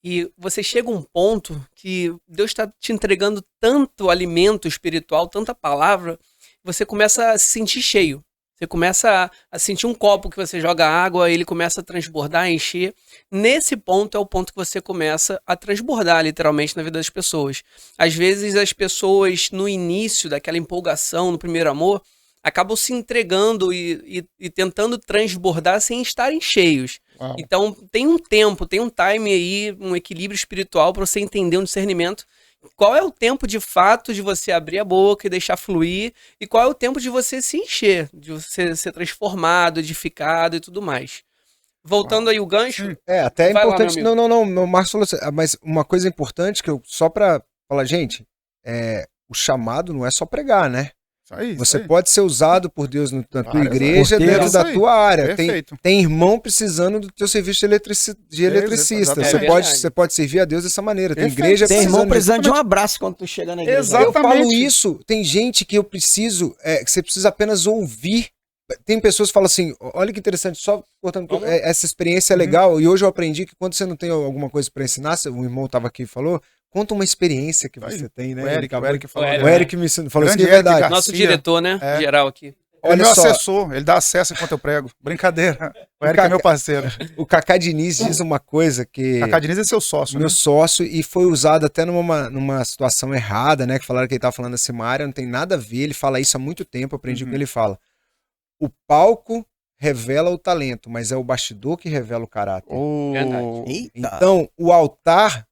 E você chega a um ponto que Deus está te entregando tanto alimento espiritual, tanta palavra, você começa a se sentir cheio. Você começa a sentir um copo que você joga água, ele começa a transbordar, a encher. Nesse ponto é o ponto que você começa a transbordar, literalmente, na vida das pessoas. Às vezes as pessoas, no início daquela empolgação, no primeiro amor, acabam se entregando e tentando transbordar sem estarem cheios. Uau. Então tem um tempo, tem um time aí, um equilíbrio espiritual para você entender um discernimento. Qual é o tempo de fato de você abrir a boca e deixar fluir? E qual é o tempo de você se encher, de você ser transformado, edificado e tudo mais? Voltando aí o gancho. Até é Vai lá, importante. meu amigo. Não, o Marcos falou assim, mas uma coisa importante que eu, só pra falar, gente, o chamado não é só pregar, né? Isso Você aí. pode ser usado por Deus na tua Várias igreja, áreas. dentro Isso da aí. tua área. Perfeito. Tem irmão precisando do teu serviço de eletricista. exatamente. Você pode servir a Deus dessa maneira. Tem Perfeito. igreja Tem irmão precisando precisando de um abraço quando tu chega na igreja. Exato. Eu falo Exatamente. isso. Tem gente que eu preciso, que você precisa apenas ouvir. Tem pessoas que falam assim, olha que interessante, só cortando, essa experiência é legal, e hoje eu aprendi que quando você não tem alguma coisa para ensinar, o irmão estava aqui e falou, conta uma experiência que você tem, né? O Eric falou. O O Eric me falou isso, que é Grande Eric verdade. Garcia. Nosso diretor, né? É. Geral aqui. Ele é Olha meu só, assessor, ele dá acesso enquanto eu prego. Brincadeira. O Eric é meu parceiro. o Cacá Diniz diz uma coisa que... Cacá Diniz é seu sócio, meu né? sócio, e foi usado até numa situação errada, né? Que falaram que ele tava falando assim, uma área não tem nada a ver, ele fala isso há muito tempo, eu aprendi o que ele fala. O palco revela o talento, mas é o bastidor que revela o caráter. Verdade. Eita. Então, o altar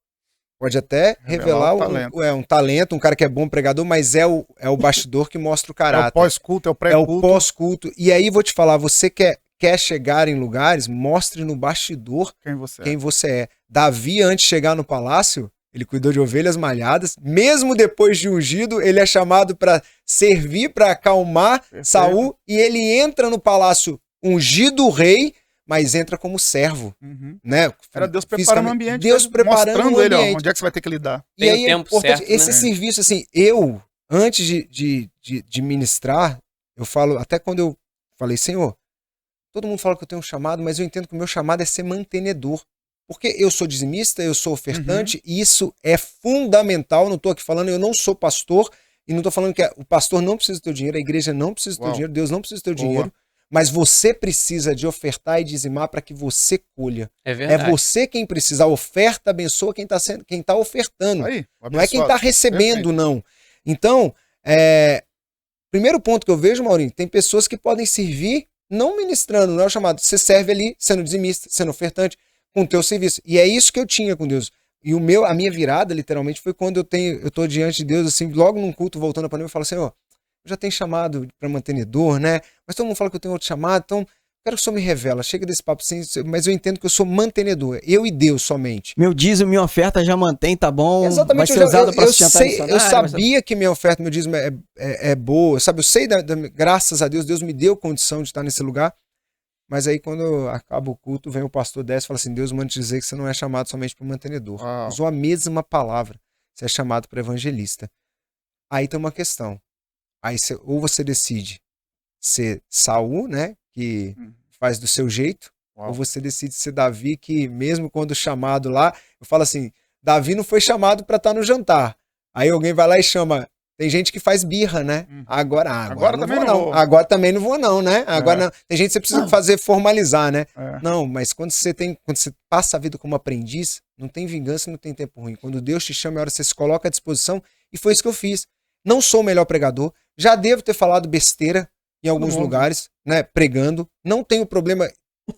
pode até revelar o talento. um talento, um cara que é bom pregador, mas é o bastidor que mostra o É o caráter. pós-culto, é o É o pré-culto. pós-culto. E aí, vou te falar, você quer chegar em lugares, mostre no bastidor Quem você é. quem você é. Davi, antes de chegar no palácio, ele cuidou de ovelhas malhadas. Mesmo depois de ungido, ele é chamado para servir, para acalmar Perfeito. Saul. E ele entra no palácio ungido rei, mas entra como servo, Uhum. né? Era Deus preparando o Fisicamente. ambiente. Deus preparando mostrando o ele, ó, ambiente. onde é que você vai ter que lidar. E Tem aí o é tempo importante, certo, esse né? serviço, assim, eu, antes de ministrar, eu falo, até quando eu falei, Senhor, todo mundo fala que eu tenho um chamado, mas eu entendo que o meu chamado é ser mantenedor. Porque eu sou dizimista, eu sou ofertante, e isso é fundamental. Não estou aqui falando, eu não sou pastor, e não estou falando que o pastor não precisa do teu dinheiro, a igreja não precisa do teu Uau. dinheiro, Deus não precisa do teu Boa. dinheiro, mas você precisa de ofertar e dizimar para que você colha. É É verdade. você quem precisa. A oferta abençoa quem tá ofertando. Aí, Não é quem está abençoado. recebendo, Perfeito. não. Então, primeiro ponto que eu vejo, Maurinho, tem pessoas que podem servir não ministrando, não é o chamado. Você serve ali, sendo dizimista, sendo ofertante, com o teu serviço. E é isso que eu tinha com Deus. E a minha virada, literalmente, foi quando eu tô diante de Deus, assim, logo num culto, voltando para mim, eu falo assim, ó, eu já tenho chamado para mantenedor, né? Mas todo mundo fala que eu tenho outro chamado, então quero que o Senhor me revela. Chega desse papo assim, mas eu entendo que eu sou mantenedor. Eu e Deus somente. Meu dízimo, minha oferta já mantém, tá bom? Exatamente, Vai ser usado para sustentar eu sabia que minha oferta, meu dízimo é boa, sabe? Eu sei, graças a Deus, Deus me deu condição de estar nesse lugar. Mas aí quando acaba o culto, vem o pastor desce e fala assim, Deus manda te dizer que você não é chamado somente para mantenedor. Uau. Usou a mesma palavra. Você é chamado para evangelista. Aí tem uma questão. Aí ou você decide ser Saul, né? Que faz do seu jeito. Uau. Ou você decide ser Davi, que mesmo quando chamado lá, eu falo assim, Davi não foi chamado para estar no jantar. Aí alguém vai lá e chama. Tem gente que faz birra, né? Agora também vou, não vou. Agora também não vou, não, né? Agora não. Tem gente que você precisa fazer formalizar, né? É. Não, mas quando você passa a vida como aprendiz, não tem vingança, não tem tempo ruim. Quando Deus te chama, é hora que você se coloca à disposição, e foi isso que eu fiz. Não sou o melhor pregador, já devo ter falado besteira em alguns lugares, né? Pregando. Não tenho problema.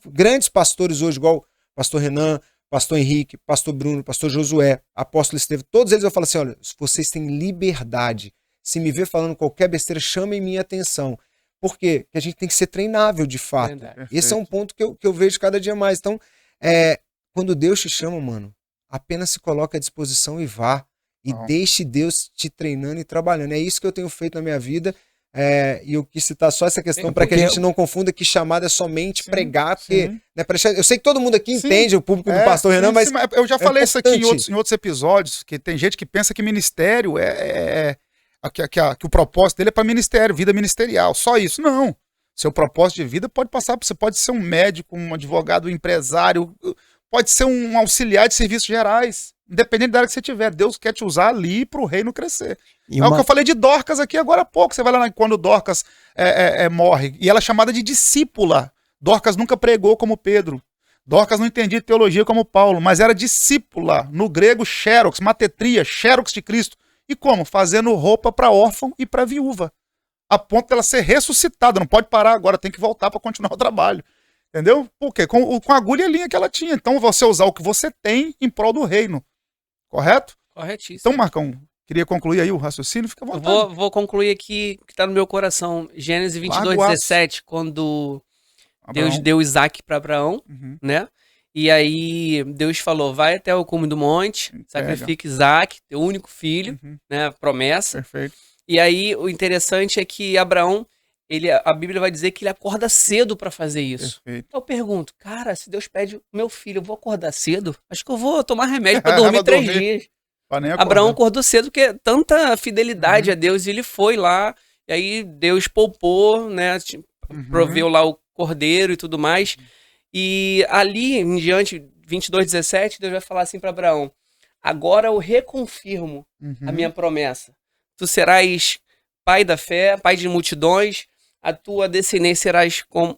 Grandes pastores hoje, igual o pastor Renan, pastor Henrique, pastor Bruno, pastor Josué, apóstolo Estevão, todos eles eu falo assim, olha, vocês têm liberdade. Se me ver falando qualquer besteira, chamem minha atenção. Por quê? Porque a gente tem que ser treinável, de fato. Verdade. Esse é um ponto que eu vejo cada dia mais. Então, quando Deus te chama, mano, apenas se coloque à disposição e vá. E deixe Deus te treinando e trabalhando. É isso que eu tenho feito na minha vida. E eu quis citar só essa questão para que a gente não confunda que chamada é somente pregar, porque né, eu sei que todo mundo aqui entende o público do pastor Renan, mas eu já falei isso aqui em importante. outros episódios, que tem gente que pensa que ministério que o propósito dele é para ministério, vida ministerial, só isso. Não. Seu propósito de vida pode passar, você pode ser um médico, um advogado, um empresário, pode ser um auxiliar de serviços gerais, independente da área que você tiver. Deus quer te usar ali para o reino crescer. É o que eu falei de Dorcas aqui agora há pouco. Você vai lá quando Dorcas morre, e ela é chamada de discípula. Dorcas nunca pregou como Pedro. Dorcas não entendia teologia como Paulo, mas era discípula. No grego, xerox, matetria, xerox de Cristo. E como? Fazendo roupa para órfão e para viúva. A ponto dela ser ressuscitada. Não pode parar agora, tem que voltar para continuar o trabalho. Entendeu? Por quê? Com a agulha e a linha que ela tinha. Então você usar o que você tem em prol do reino. Correto? Corretíssimo. Então, Marcão, queria concluir aí o raciocínio? Fica à vontade. Vou concluir aqui o que está no meu coração. Gênesis 22:17, quando Deus deu Isaac para Abraão, né? E aí Deus falou, vai até o cume do monte, sacrifica Isaac, teu único filho, né? Promessa. Perfeito. E aí o interessante é que Abraão, a Bíblia vai dizer que ele acorda cedo para fazer isso. Perfeito. Então eu pergunto, cara, se Deus pede meu filho, eu vou acordar cedo? Acho que eu vou tomar remédio para dormir 3 dias. Abraão acordou cedo, porque tanta fidelidade a Deus, e ele foi lá, e aí Deus poupou, né? Proveu lá o cordeiro e tudo mais. E ali em diante, 22:17, Deus vai falar assim para Abraão, agora eu reconfirmo a minha promessa. Tu serás pai da fé, pai de multidões, a tua descendência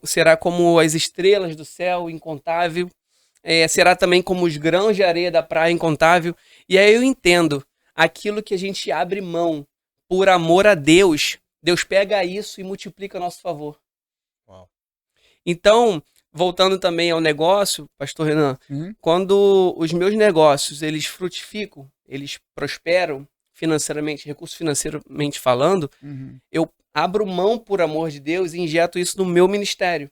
será como as estrelas do céu, incontável, será também como os grãos de areia da praia, incontável. E aí eu entendo, aquilo que a gente abre mão por amor a Deus, Deus pega isso e multiplica a nosso favor. Uau. Então, voltando também ao negócio, pastor Renan, quando os meus negócios, eles frutificam, eles prosperam financeiramente, recurso financeiramente falando, eu abro mão por amor de Deus e injeto isso no meu ministério.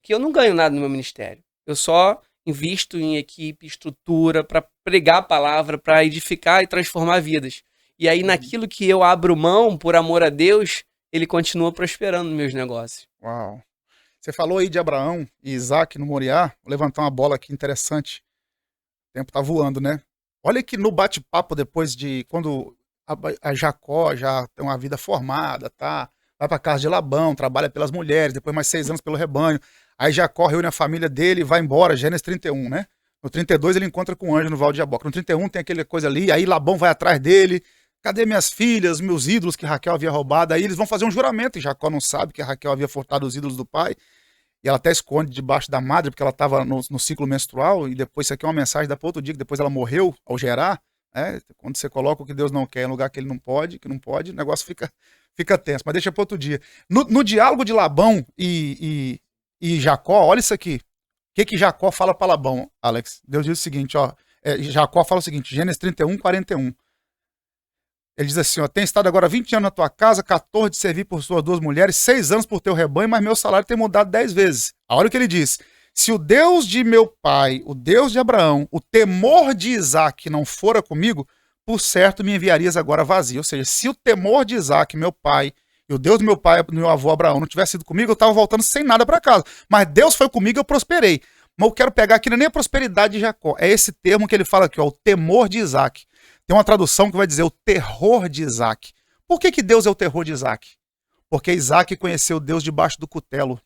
Que eu não ganho nada no meu ministério. Eu só invisto em equipe, estrutura, para pregar a palavra, para edificar e transformar vidas. E aí, naquilo que eu abro mão por amor a Deus, ele continua prosperando nos meus negócios. Uau. Você falou aí de Abraão e Isaac no Moriá. Vou levantar uma bola aqui interessante. O tempo tá voando, né? Olha que no bate-papo depois de... Quando a Jacó já tem uma vida formada, tá? Vai pra casa de Labão, trabalha pelas mulheres, depois mais 6 anos pelo rebanho. Aí Jacó reúne a família dele e vai embora, Gênesis 31, né? No 32 ele encontra com o anjo no Val de Jaboque. No 31 tem aquela coisa ali, aí Labão vai atrás dele. Cadê minhas filhas, meus ídolos que Raquel havia roubado? Aí eles vão fazer um juramento, e Jacó não sabe que Raquel havia furtado os ídolos do pai. E ela até esconde debaixo da madre, porque ela estava no ciclo menstrual, e depois isso aqui é uma mensagem da para outro dia, que depois ela morreu ao gerar. Quando você coloca o que Deus não quer em lugar que ele não pode, o negócio fica tenso. Mas deixa para outro dia. No diálogo de Labão e Jacó, olha isso aqui. O que Jacó fala para Labão, Alex? Deus diz o seguinte, ó. Jacó fala o seguinte, Gênesis 31, 41. Ele diz assim, ó, tem estado agora 20 anos na tua casa, 14 de servir por suas 2 mulheres, 6 anos por teu rebanho, mas meu salário tem mudado 10 vezes. Olha o que ele diz. Se o Deus de meu pai, o Deus de Abraão, o temor de Isaac não fora comigo, por certo me enviarias agora vazio. Ou seja, se o temor de Isaac, meu pai, e o Deus do meu pai, do meu avô Abraão, não tivesse sido comigo, eu estava voltando sem nada para casa. Mas Deus foi comigo e eu prosperei. Mas eu quero pegar aqui, não é nem a prosperidade de Jacó, é esse termo que ele fala aqui, ó, o temor de Isaac. Tem uma tradução que vai dizer o terror de Isaac. Por que Deus é o terror de Isaac? Porque Isaac conheceu Deus debaixo do cutelo.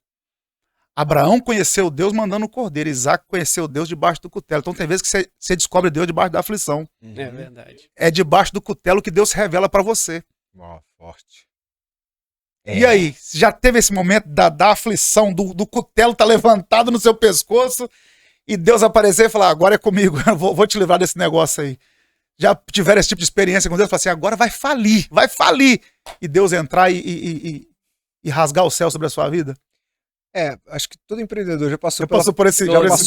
Abraão conheceu Deus mandando o cordeiro. Isaac conheceu Deus debaixo do cutelo. Então tem vezes que você descobre Deus debaixo da aflição. É verdade. É debaixo do cutelo que Deus se revela para você. Forte. E aí, já teve esse momento da aflição, do cutelo tá levantado no seu pescoço e Deus aparecer e falar, agora é comigo, vou te livrar desse negócio aí. Já tiveram esse tipo de experiência com Deus, falar assim, agora vai falir. E Deus entrar e rasgar o céu sobre a sua vida? Acho que todo empreendedor já passou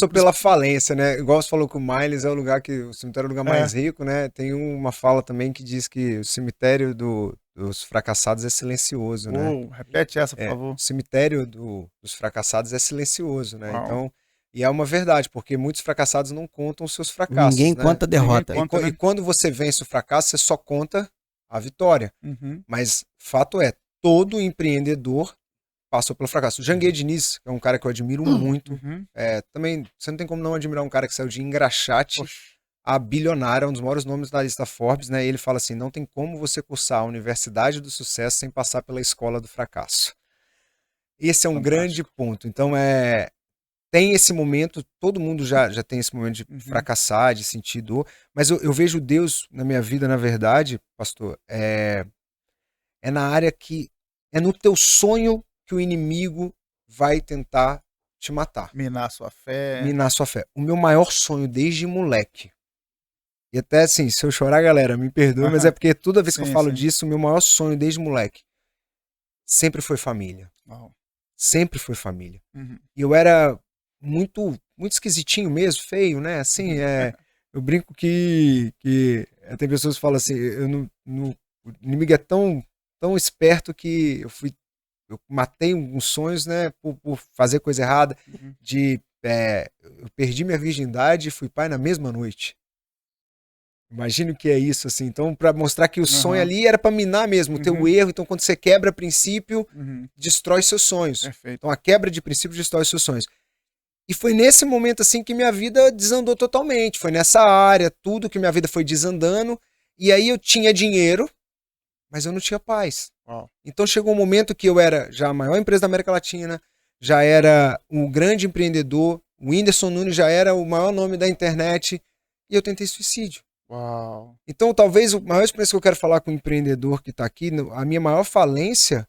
pela falência, né? Igual você falou que o Miles é o lugar que o cemitério é o lugar mais rico, né? Tem uma fala também que diz que o cemitério dos fracassados é silencioso, né? Repete essa, por favor. O cemitério dos fracassados é silencioso, né? Então, e é uma verdade, porque muitos fracassados não contam os seus fracassos. Ninguém conta a derrota. E quando você vence o fracasso, você só conta a vitória. Mas fato é, todo empreendedor passou pelo fracasso. O Janguier Diniz, que é um cara que eu admiro muito. Também, você não tem como não admirar um cara que saiu de engraxate a bilionário, é um dos maiores nomes da lista Forbes, né? E ele fala assim, não tem como você cursar a Universidade do Sucesso sem passar pela Escola do Fracasso. Esse é um grande ponto. Então, tem esse momento, todo mundo já tem esse momento de fracassar, de sentir dor, mas eu vejo Deus na minha vida, na verdade, pastor, é na área que é no teu sonho que o inimigo vai tentar te matar. Minar sua fé. Minar sua fé. O meu maior sonho desde moleque, e até assim, se eu chorar, galera, me perdoe, mas é porque toda vez que eu falo disso, o meu maior sonho desde moleque sempre foi família. Uau. Sempre foi família. E eu era muito esquisitinho mesmo, feio, né? Assim, eu brinco que tem pessoas que falam assim, o inimigo é tão esperto que eu matei uns sonhos, né, por fazer coisa errada, eu perdi minha virgindade e fui pai na mesma noite. Imagina o que é isso, assim. Então, para mostrar que o sonho ali era para minar mesmo o teu erro. Então, quando você quebra princípio, destrói seus sonhos. Perfeito. Então, a quebra de princípio destrói seus sonhos. E foi nesse momento, assim, que minha vida desandou totalmente. Foi nessa área, tudo que minha vida foi desandando. E aí eu tinha dinheiro, mas eu não tinha paz. Uau. Então, chegou um momento que eu era já a maior empresa da América Latina, já era um grande empreendedor, o Whindersson Nunes já era o maior nome da internet, e eu tentei suicídio. Uau. Então, talvez a maior experiência que eu quero falar com o empreendedor que está aqui, a minha maior falência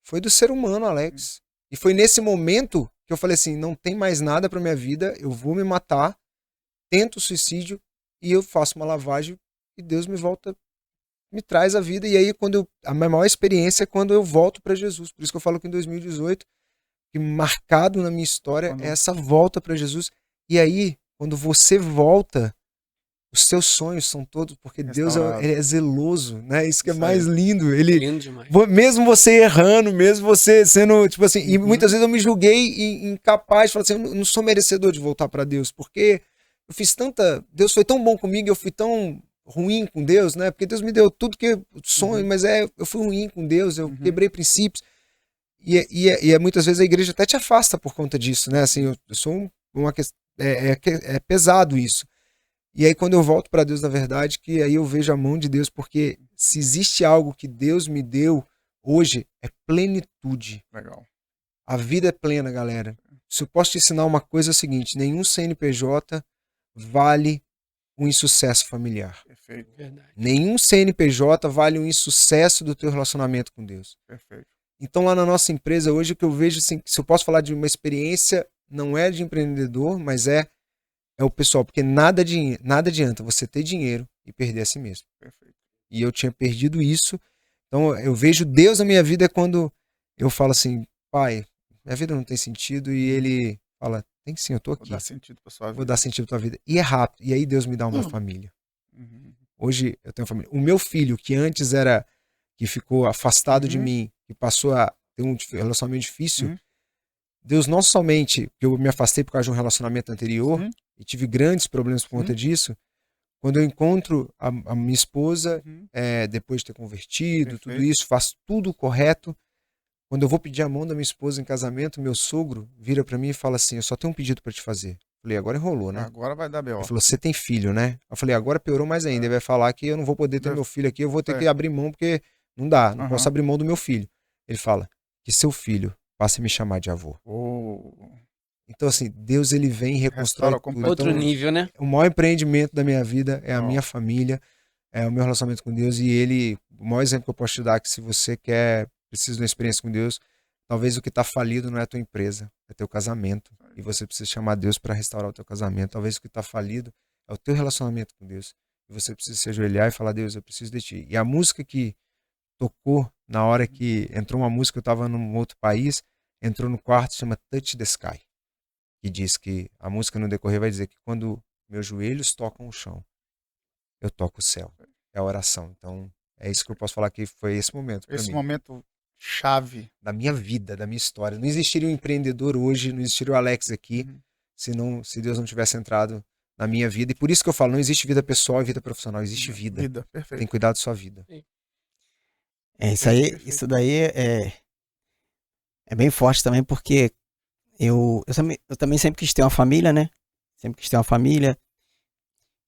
foi do ser humano, Alex. E foi nesse momento que eu falei assim, não tem mais nada para minha vida, eu vou me matar, tento o suicídio e eu faço uma lavagem e Deus me traz a vida. E aí, a minha maior experiência é quando eu volto para Jesus. Por isso que eu falo que em 2018, que marcado na minha história é essa volta para Jesus. E aí, quando você volta, os seus sonhos são todos, porque Deus ele é zeloso, né? Isso que é mais lindo. Ele, lindo demais. Mesmo você errando, mesmo você sendo, tipo assim, e muitas vezes eu me julguei incapaz, falei assim, eu não sou merecedor de voltar para Deus, porque eu fiz Deus foi tão bom comigo, eu fui tão ruim com Deus, né? Porque Deus me deu tudo que sonho, mas eu fui ruim com Deus, eu quebrei princípios. E muitas vezes a igreja até te afasta por conta disso, né? Assim, eu sou uma questão, é pesado isso. E aí quando eu volto para Deus, na verdade, que aí eu vejo a mão de Deus, porque se existe algo que Deus me deu hoje, é plenitude. Legal. A vida é plena, galera. Se eu posso te ensinar uma coisa, é o seguinte, nenhum CNPJ vale um insucesso familiar. Perfeito. Verdade. Nenhum CNPJ vale um insucesso do teu relacionamento com Deus. Perfeito. Então lá na nossa empresa hoje, o que eu vejo, assim, se eu posso falar de uma experiência, não é de empreendedor, mas é o pessoal, porque nada adianta você ter dinheiro e perder a si mesmo. Perfeito. E eu tinha perdido isso. Então eu vejo Deus na minha vida é quando eu falo assim, pai, minha vida não tem sentido, e ele fala, tem sim, eu tô aqui. Vou dar sentido pra sua vida. Vou dar sentido pra tua vida. E é rápido. E aí Deus me dá uma família. Hoje eu tenho família. O meu filho, que antes que ficou afastado de mim, que passou a ter um relacionamento difícil, Deus não somente, que eu me afastei por causa de um relacionamento anterior, e tive grandes problemas por conta disso, quando eu encontro a minha esposa, depois de ter convertido, tudo isso, faço tudo correto, quando eu vou pedir a mão da minha esposa em casamento, meu sogro vira pra mim e fala assim, eu só tenho um pedido pra te fazer. Eu falei, agora enrolou, né? Agora vai dar B.O. Ele falou, você tem filho, né? Eu falei, agora piorou mais ainda. Ele vai falar que eu não vou poder ter meu filho aqui, eu vou ter que abrir mão, porque não dá, não posso abrir mão do meu filho. Ele fala, que seu filho passe a me chamar de avô. Então, assim, Deus, ele vem e reconstrói tudo. Outro então, nível, né? O maior empreendimento da minha vida é a minha família, é o meu relacionamento com Deus, e o maior exemplo que eu posso te dar é que se você precisa de uma experiência com Deus, talvez o que está falido não é a tua empresa, é teu casamento. E você precisa chamar Deus para restaurar o teu casamento. Talvez o que está falido é o teu relacionamento com Deus. E você precisa se ajoelhar e falar, Deus, eu preciso de ti. E a música que tocou na hora que entrou uma música, eu estava num outro país, entrou no quarto, chama Touch the Sky. Que diz que a música no decorrer vai dizer que quando meus joelhos tocam o chão, eu toco o céu. É a oração. Então, é isso que eu posso falar que foi esse momento. Esse momento chave da minha vida, da minha história. Não existiria um empreendedor hoje, não existiria o Alex aqui, se Deus não tivesse entrado na minha vida. E por isso que eu falo, não existe vida pessoal e vida profissional, existe vida. Perfeito. Tem que cuidar da sua vida. Isso daí é bem forte também, porque eu também sempre quis ter uma família, né? Sempre quis ter uma família.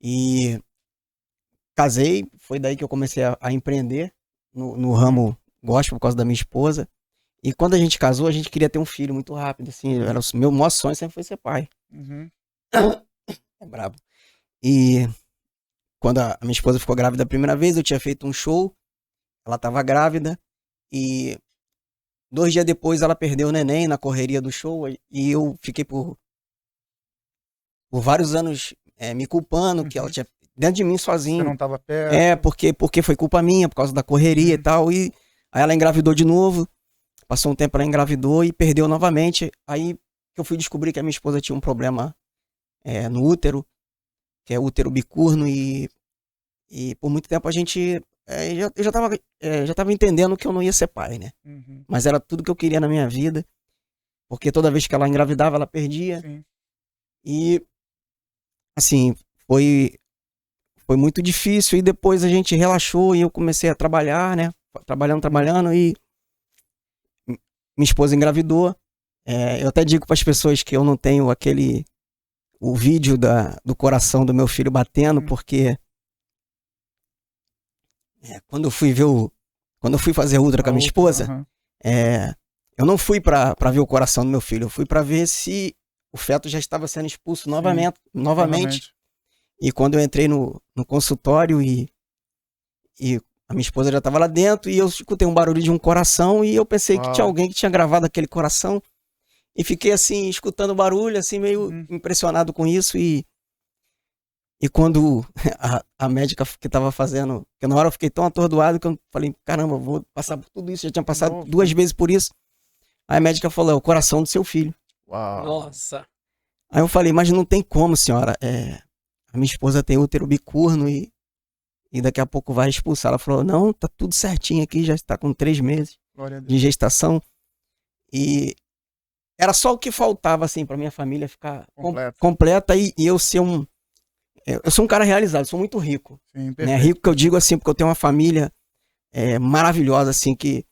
E casei, foi daí que eu comecei a empreender no ramo gospel por causa da minha esposa. E quando a gente casou, a gente queria ter um filho muito rápido, assim. Era o meu maior sonho sempre foi ser pai. Uhum. É brabo. E quando a minha esposa ficou grávida a primeira vez, eu tinha feito um show. Ela tava grávida. E 2 dias depois ela perdeu o neném na correria do show. E eu fiquei por vários anos me culpando, que ela tinha dentro de mim sozinho. Você não tava perto. Porque foi culpa minha, por causa da correria e tal. E aí ela engravidou de novo. Passou um tempo, ela engravidou e perdeu novamente. Aí que eu fui descobrir que a minha esposa tinha um problema no útero, que é útero bicurno. E por muito tempo a gente... eu já tava entendendo que eu não ia ser pai, né? Uhum. Mas era tudo que eu queria na minha vida. Porque toda vez que ela engravidava, ela perdia. Sim. E, assim, foi muito difícil. E depois a gente relaxou e eu comecei a trabalhar, né? Trabalhando e minha esposa engravidou. Eu até digo para as pessoas que eu não tenho o vídeo do coração do meu filho batendo, porque quando eu fui fazer ultra com a minha esposa, eu não fui para ver o coração do meu filho, eu fui para ver se o feto já estava sendo expulso novamente. E quando eu entrei no consultório e a minha esposa já estava lá dentro e eu escutei um barulho de um coração e eu pensei que tinha alguém que tinha gravado aquele coração e fiquei assim, escutando o barulho, assim, meio impressionado com isso e quando a médica que estava fazendo, que na hora eu fiquei tão atordoado que eu falei, caramba, vou passar por tudo isso, já tinha passado 2 vezes por isso. Aí a médica falou, é o coração do seu filho. Uau. Nossa. Aí eu falei, mas não tem como, senhora, a minha esposa tem útero bicurno e daqui a pouco vai expulsar. Ela falou, não, tá tudo certinho aqui, já está com 3 meses de gestação. E era só o que faltava, assim, pra minha família ficar completa e eu ser eu sou um cara realizado, sou muito rico. Sim, né? Rico que eu digo assim, porque eu tenho uma família maravilhosa, assim, que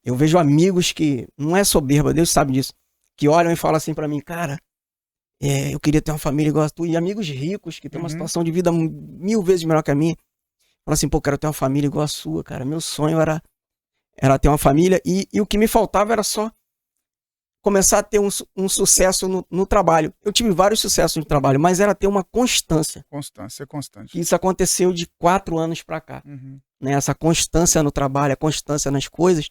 eu vejo amigos que, não é soberba, Deus sabe disso, que olham e falam assim pra mim, cara, eu queria ter uma família igual a tua. E amigos ricos que têm uma situação de vida 1000 vezes melhor que a minha. Fala assim, pô, quero ter uma família igual a sua, cara. Meu sonho era ter uma família e o que me faltava era só começar a ter um sucesso no trabalho. Eu tive vários sucessos no trabalho, mas era ter uma constância. Ser constante. Isso aconteceu de 4 anos pra cá. Né? Essa constância no trabalho, a constância nas coisas.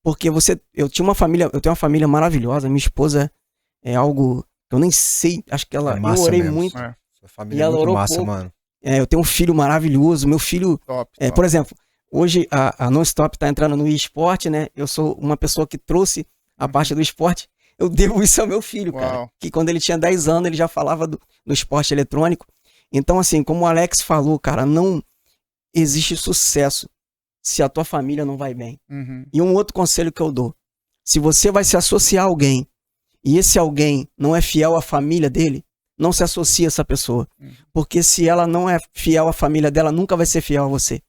Porque eu tenho uma família maravilhosa. Minha esposa é algo que eu nem sei. Acho que ela, eu orei mesmo. Muito. Sua família é muito massa, pouco. Mano. Eu tenho um filho maravilhoso. Meu filho, top. Por exemplo, hoje a Non-Stop tá entrando no esporte, né? Eu sou uma pessoa que trouxe a parte do esporte. Eu devo isso ao meu filho, cara. Que quando ele tinha 10 anos, ele já falava do esporte eletrônico. Então, assim, como o Alex falou, cara, não existe sucesso se a tua família não vai bem. E um outro conselho que eu dou. Se você vai se associar a alguém e esse alguém não é fiel à família dele, não se associe a essa pessoa. Porque se ela não é fiel à família dela, nunca vai ser fiel a você.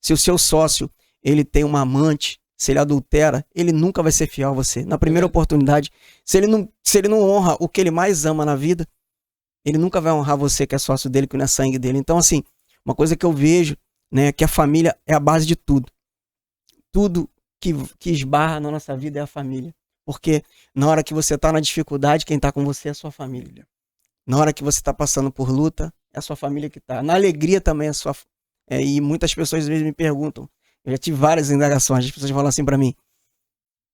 Se o seu sócio, ele tem uma amante, se ele adultera, ele nunca vai ser fiel a você. Na primeira oportunidade, se ele não honra o que ele mais ama na vida, ele nunca vai honrar você que é sócio dele, que não é sangue dele. Então, assim, uma coisa que eu vejo, né, que a família é a base de tudo. Tudo que esbarra na nossa vida é a família. Porque na hora que você tá na dificuldade, quem tá com você é a sua família. Na hora que você tá passando por luta, é a sua família que tá. Na alegria também é a sua... e muitas pessoas às vezes me perguntam, eu já tive várias indagações, as pessoas falam assim pra mim,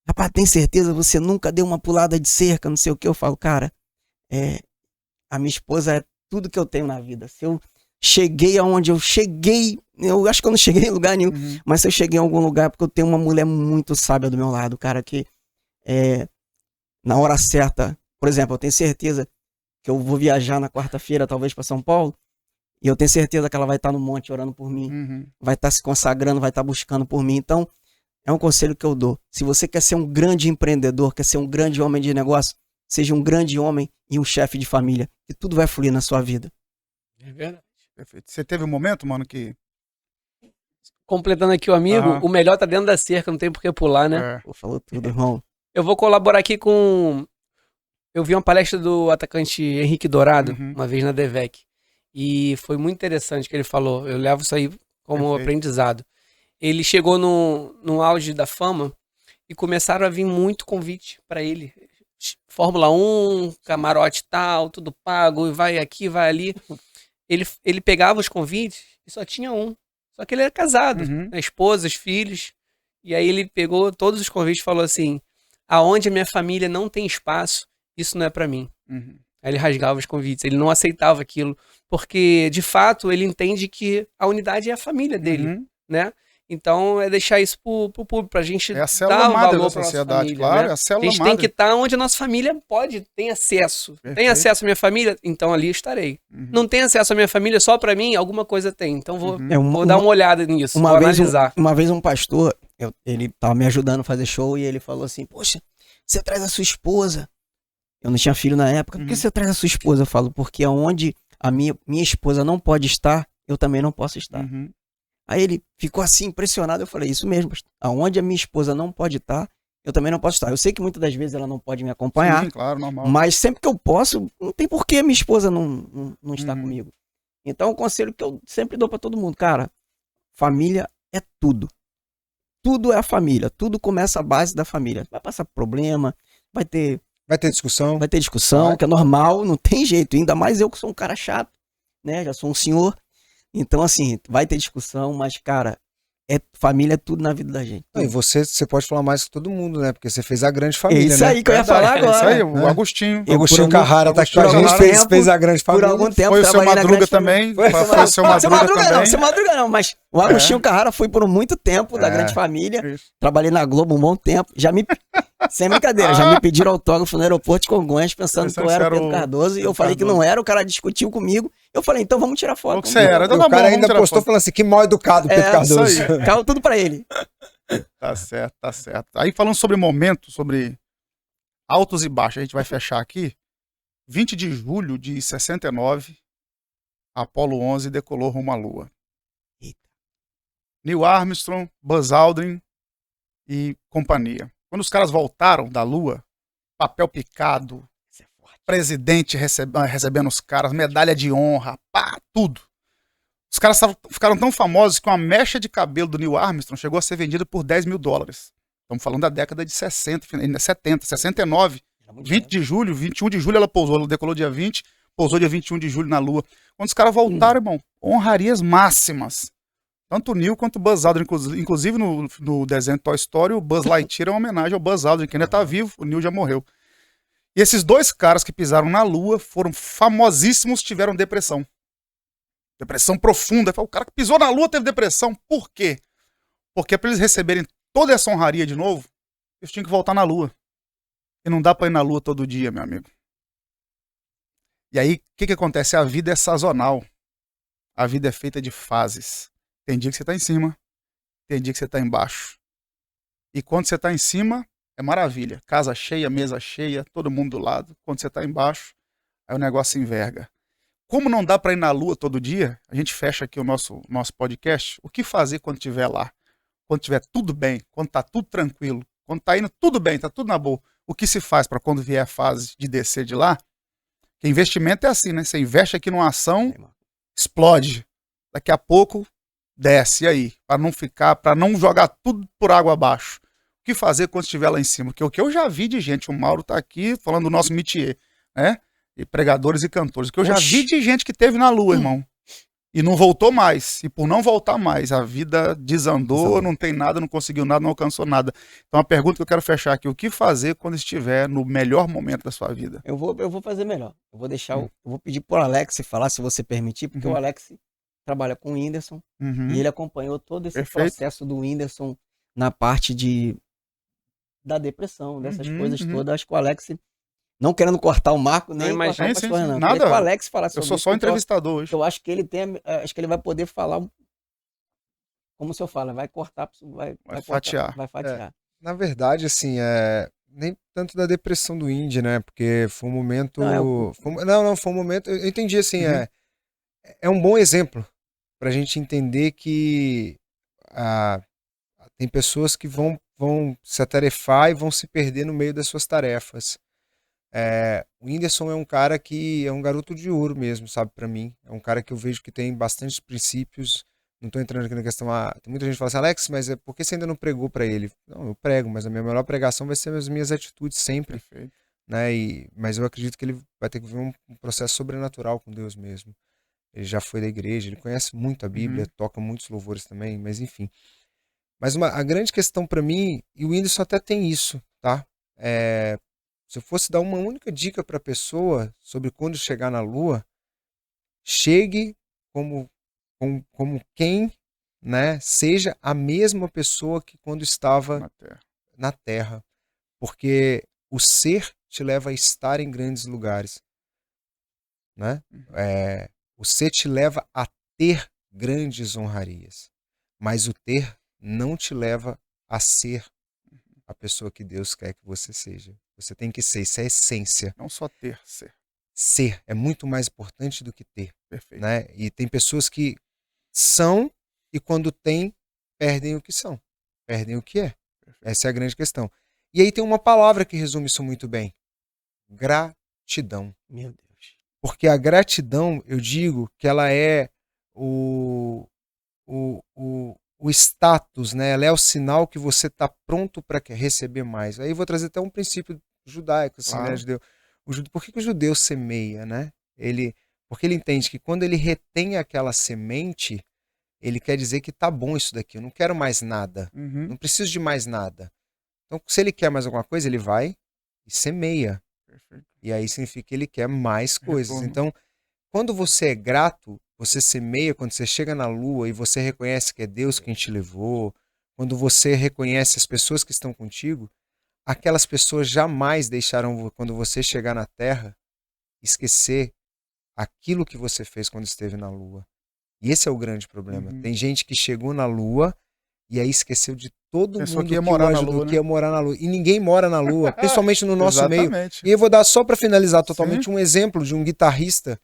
rapaz, tem certeza você nunca deu uma pulada de cerca, não sei o que? Eu falo, cara, a minha esposa é tudo que eu tenho na vida. Se eu cheguei aonde eu cheguei, eu acho que eu não cheguei em lugar nenhum, mas se eu cheguei em algum lugar, porque eu tenho uma mulher muito sábia do meu lado, cara, que na hora certa, por exemplo, eu tenho certeza que eu vou viajar na quarta-feira, talvez para São Paulo, e eu tenho certeza que ela vai estar no monte orando por mim, vai estar se consagrando, vai estar buscando por mim. Então, é um conselho que eu dou. Se você quer ser um grande empreendedor, quer ser um grande homem de negócio, seja um grande homem e um chefe de família, e tudo vai fluir na sua vida. É verdade. Perfeito. Você teve um momento, mano, que... Completando aqui o amigo, o melhor tá dentro da cerca, não tem por que pular, né? Pô, falou tudo, irmão. Eu vou colaborar aqui com... Eu vi uma palestra do atacante Henrique Dourado, uma vez na DEVEC. E foi muito interessante o que ele falou. Eu levo isso aí como aprendizado. Ele chegou no auge da fama e começaram a vir muito convite para ele. Fórmula 1, camarote tal, tudo pago, e vai aqui, vai ali. Ele pegava os convites e só tinha um. Só que ele era casado, né, esposa, os filhos. E aí ele pegou todos os convites e falou assim: aonde a minha família não tem espaço, isso não é para mim. Aí ele rasgava os convites, ele não aceitava aquilo, porque de fato ele entende que a unidade é a família dele, né? Então é deixar isso pro público, pra gente a dar célula madre valor da pra nossa sociedade, família, claro, né? é a célula A gente madre. tem que estar onde a nossa família tem acesso. Tem Perfeito. acesso à minha família? Então ali eu estarei. Não tem acesso à minha família só pra mim? Alguma coisa tem. Então vou dar uma olhada nisso, vou analisar. Uma vez um pastor, ele tava me ajudando a fazer show e ele falou assim: poxa, você traz a sua esposa. Eu não tinha filho na época. Por que você traz a sua esposa? Eu falo, porque aonde a minha esposa não pode estar, eu também não posso estar. Aí ele ficou assim, impressionado. Eu falei, isso mesmo, pastor. Aonde a minha esposa não pode estar, eu também não posso estar. Eu sei que muitas das vezes ela não pode me acompanhar. Sim, claro, normal. Mas sempre que eu posso, não tem por que a minha esposa não estar comigo. Então, o conselho que eu sempre dou pra todo mundo, cara, família é tudo. Tudo é a família. Tudo começa à base da família. Vai passar problema, vai ter discussão. Vai ter discussão, que é normal, não tem jeito. Ainda mais eu que sou um cara chato, né? Já sou um senhor. Então, assim, vai ter discussão, mas, cara, família é tudo na vida da gente. E você pode falar mais que todo mundo, né? Porque você fez a grande família, É isso né? aí que eu ia falar agora. É isso aí, o Agostinho. O Agostinho Carrara tá aqui com a gente, fez a grande família. Por algum tempo Foi o seu trabalhei na Madruga grande também. família. Foi o seu Madruga também. Não, seu Madruga não, mas o Agostinho Carrara foi por muito tempo da grande família. Isso. Trabalhei na Globo um bom tempo. Sem brincadeira, já me pediram autógrafo no aeroporto de Congonhas, pensando que eu era o Pedro Cardoso, e eu falei que não era, o cara discutiu comigo. Eu falei, então vamos tirar foto. O que você era? Então O tá cara bom, ainda vamos postou tirar falando assim, que mal educado, Pedro Cardoso. isso aí. Caiu tudo pra ele. Tá certo, tá certo. Aí falando sobre momento, sobre altos e baixos, a gente vai fechar aqui. 20 de julho de 69, Apollo 11 decolou rumo à Lua. Neil Armstrong, Buzz Aldrin e companhia. Quando os caras voltaram da Lua, papel picado, presidente recebendo os caras, medalha de honra, pá, tudo. Os caras ficaram tão famosos que uma mecha de cabelo do Neil Armstrong chegou a ser vendida por $10 mil. Estamos falando da década de 60, 70, 69. 20 de julho, 21 de julho ela pousou, ela decolou dia 20, pousou dia 21 de julho na Lua. Quando os caras voltaram, irmão, honrarias máximas. Tanto o Neil quanto o Buzz Aldrin, inclusive no desenho Toy Story, o Buzz Lightyear é uma homenagem ao Buzz Aldrin, que ainda tá vivo, o Neil já morreu. E esses dois caras que pisaram na Lua foram famosíssimos, tiveram depressão. Depressão profunda. O cara que pisou na Lua teve depressão. Por quê? Porque para eles receberem toda essa honraria de novo, eles tinham que voltar na Lua. E não dá para ir na Lua todo dia, meu amigo. E aí, o que acontece? A vida é sazonal. A vida é feita de fases. Tem dia que você tá em cima, tem dia que você tá embaixo. E quando você tá em cima, é maravilha. Casa cheia, mesa cheia, todo mundo do lado. Quando você tá embaixo, aí o negócio enverga. Como não dá para ir na Lua todo dia, a gente fecha aqui o nosso podcast. O que fazer quando estiver lá? Quando estiver tudo bem, quando tá tudo tranquilo, quando tá indo tudo bem, tá tudo na boa. O que se faz para quando vier a fase de descer de lá? Que investimento é assim, né? Você investe aqui numa ação, explode. Daqui a pouco, desce. E aí? Para não jogar tudo por água abaixo. O que fazer quando estiver lá em cima? Porque o que eu já vi de gente, o Mauro tá aqui falando do nosso métier, né? E pregadores e cantores. O que eu já vi de gente que teve na Lua, irmão. E não voltou mais. E por não voltar mais, a vida desandou, não tem nada, não conseguiu nada, não alcançou nada. Então a pergunta que eu quero fechar aqui, o que fazer quando estiver no melhor momento da sua vida? Eu vou fazer melhor. Eu vou deixar, eu vou pedir pro Alex falar, se você permitir, porque o Alex trabalha com o Whindersson e ele acompanhou todo esse processo do Whindersson na parte da depressão, dessas coisas todas. Acho que o Alex, não querendo cortar o Marco, nem cortar o pastor Renan. Nada. O Alex falar sobre eu sou só entrevistador hoje. Eu acho que ele acho que ele vai poder falar, como o senhor fala, vai cortar, vai fatiar. Vai fatiar. Na verdade, assim, nem tanto da depressão do Indy, né? Porque foi um momento... Foi um momento... Eu entendi, assim, é um bom exemplo pra gente entender que tem pessoas que vão se atarefar e vão se perder no meio das suas tarefas. O Whindersson é um cara que é um garoto de ouro mesmo, sabe, pra mim. É um cara que eu vejo que tem bastantes princípios, Não tô entrando aqui na questão, tem muita gente que fala assim, Alex, mas é por que você ainda não pregou para ele? Não, eu prego, mas a minha melhor pregação vai ser as minhas atitudes sempre. Perfeito. Né? Mas eu acredito que ele vai ter que viver um processo sobrenatural com Deus mesmo. Ele já foi da igreja, ele conhece muito a Bíblia, toca muitos louvores também, mas enfim. Mas a grande questão para mim, e o Whindersson até tem isso, tá? Se eu fosse dar uma única dica para a pessoa sobre quando chegar na Lua, chegue como quem, né, seja a mesma pessoa que quando estava na Terra. Porque o ser te leva a estar em grandes lugares. Né? O ser te leva a ter grandes honrarias. Mas o ter não te leva a ser a pessoa que Deus quer que você seja. Você tem que ser, isso é a essência. Não só ter, ser. Ser é muito mais importante do que ter. Perfeito. Né? E tem pessoas que são e quando têm, perdem o que são. Perdem o que é. Perfeito. Essa é a grande questão. E aí tem uma palavra que resume isso muito bem. Gratidão. Meu Deus. Porque a gratidão, eu digo que ela é o status, né? Ela é o sinal que você está pronto para receber mais. Aí eu vou trazer até um princípio judaico, assim, claro. Né, judeu. Por que o judeu semeia, né? Porque ele entende que quando ele retém aquela semente, ele quer dizer que tá bom isso daqui, eu não quero mais nada, não preciso de mais nada. Então, se ele quer mais alguma coisa, ele vai e semeia. Perfeito. E aí significa que ele quer mais coisas. Então, quando você é grato, você semeia, quando você chega na Lua e você reconhece que é Deus quem te levou, quando você reconhece as pessoas que estão contigo, aquelas pessoas jamais deixarão, quando você chegar na Terra, esquecer aquilo que você fez quando esteve na Lua. E esse é o grande problema. Tem gente que chegou na Lua e aí esqueceu de todo mundo que ia morar na Lua, que ia morar na Lua. E ninguém mora na Lua, principalmente no nosso meio. Exatamente. E eu vou dar só para finalizar totalmente um exemplo de um guitarrista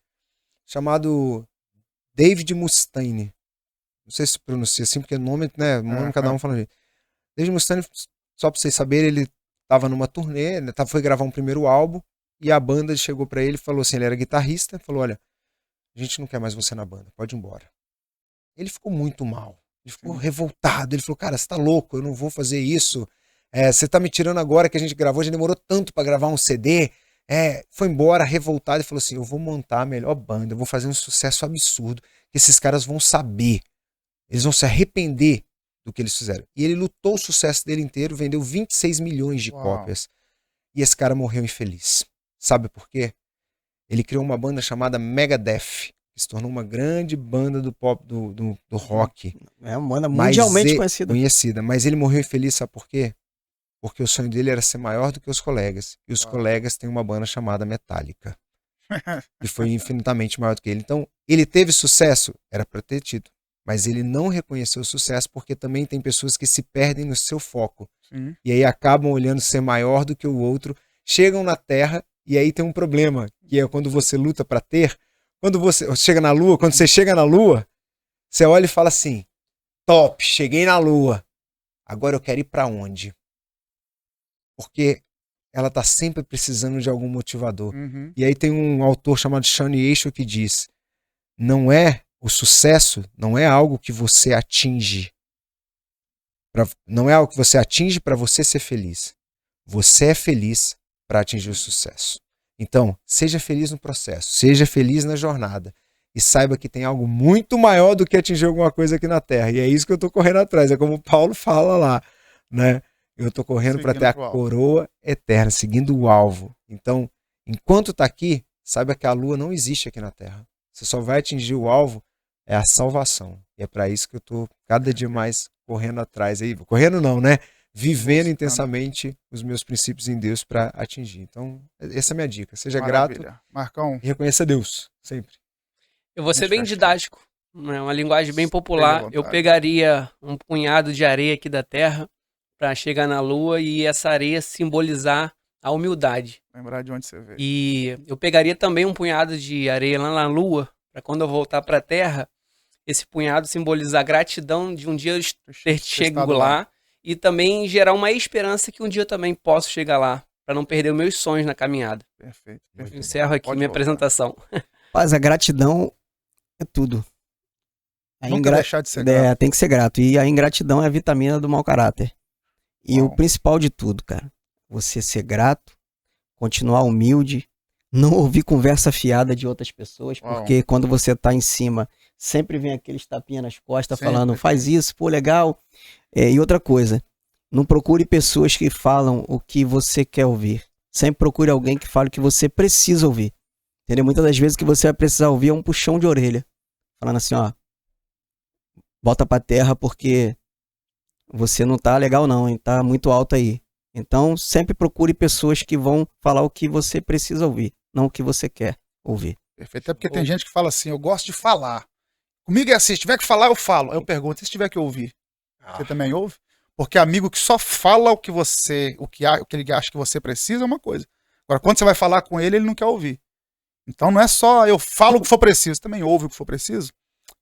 chamado David Mustaine. Não sei se pronuncia assim, porque o nome, né, cada um fala assim. David Mustaine, só para vocês saberem, ele estava numa turnê, né, foi gravar um primeiro álbum e a banda chegou para ele e falou assim, ele era guitarrista, falou, olha, a gente não quer mais você na banda, pode ir embora. Ele ficou muito mal. Ele ficou revoltado. Ele falou, cara, você tá louco, eu não vou fazer isso. Você tá me tirando agora que a gente gravou, a gente demorou tanto pra gravar um CD. Foi embora, revoltado, e falou assim, eu vou montar a melhor banda, eu vou fazer um sucesso absurdo, que esses caras vão saber. Eles vão se arrepender do que eles fizeram. E ele lutou o sucesso dele inteiro, vendeu 26 milhões de cópias. E esse cara morreu infeliz. Sabe por quê? Ele criou uma banda chamada Megadeth, que se tornou uma grande banda do pop, do rock. É uma banda mundialmente conhecida. Mas ele morreu infeliz, sabe por quê? Porque o sonho dele era ser maior do que os colegas. E os colegas têm uma banda chamada Metallica. E foi infinitamente maior do que ele. Então, ele teve sucesso? Era para ter tido. Mas ele não reconheceu o sucesso porque também tem pessoas que se perdem no seu foco. E aí acabam olhando ser maior do que o outro, chegam na Terra e aí tem um problema, que é quando você luta para ter, quando você chega na Lua, quando você chega na Lua, você olha e fala assim, top, cheguei na Lua, agora eu quero ir para onde? Porque ela tá sempre precisando de algum motivador. E aí tem um autor chamado Sean Eixo que diz, o sucesso não é algo que você atinge, não é algo que você atinge para você ser feliz. Você é feliz para atingir o sucesso. Então, seja feliz no processo, seja feliz na jornada e saiba que tem algo muito maior do que atingir alguma coisa aqui na Terra. E é isso que eu estou correndo atrás, é como o Paulo fala lá, né? Eu estou correndo para ter a coroa eterna, seguindo o alvo. Então, enquanto está aqui, saiba que a Lua não existe aqui na Terra. Você só vai atingir o alvo, é a salvação. E é para isso que eu estou cada dia mais correndo atrás. Aí, correndo não, né? Vivendo intensamente os meus princípios em Deus para atingir. Então, essa é a minha dica. Seja grato Marcão. e reconheça Deus, sempre. Eu vou ser bem didático, né? Uma linguagem bem popular. Eu pegaria um punhado de areia aqui da Terra para chegar na Lua e essa areia simbolizar a humildade. Lembrar de onde você veio. E eu pegaria também um punhado de areia lá na Lua, para quando eu voltar para a Terra, esse punhado simbolizar a gratidão de um dia eu ter chegado lá. E também gerar uma esperança que um dia eu também posso chegar lá, para não perder os meus sonhos na caminhada. Perfeito. Encerro aqui minha apresentação. Paz, a gratidão é tudo. Nunca deixar de ser grato. Tem que ser grato. E a ingratidão é a vitamina do mau caráter. E o principal de tudo, cara, você ser grato, continuar humilde, não ouvir conversa fiada de outras pessoas, porque quando você tá em cima, sempre vem aqueles tapinhas nas costas falando, faz isso, pô, legal. E outra coisa, não procure pessoas que falam o que você quer ouvir. Sempre procure alguém que fale o que você precisa ouvir. Entendeu? Muitas das vezes o que você vai precisar ouvir é um puxão de orelha. Falando assim, ó, bota pra terra porque você não tá legal não, hein? Tá muito alto aí. Então, sempre procure pessoas que vão falar o que você precisa ouvir, não o que você quer ouvir. Perfeito. É porque tem gente que fala assim, eu gosto de falar. Comigo é assim, se tiver que falar, eu falo. Aí eu pergunto, e se tiver que ouvir? Você também ouve? Porque amigo que só fala o que ele acha que você precisa é uma coisa. Agora, quando você vai falar com ele, ele não quer ouvir. Então não é só eu falo o que for preciso, também ouve o que for preciso.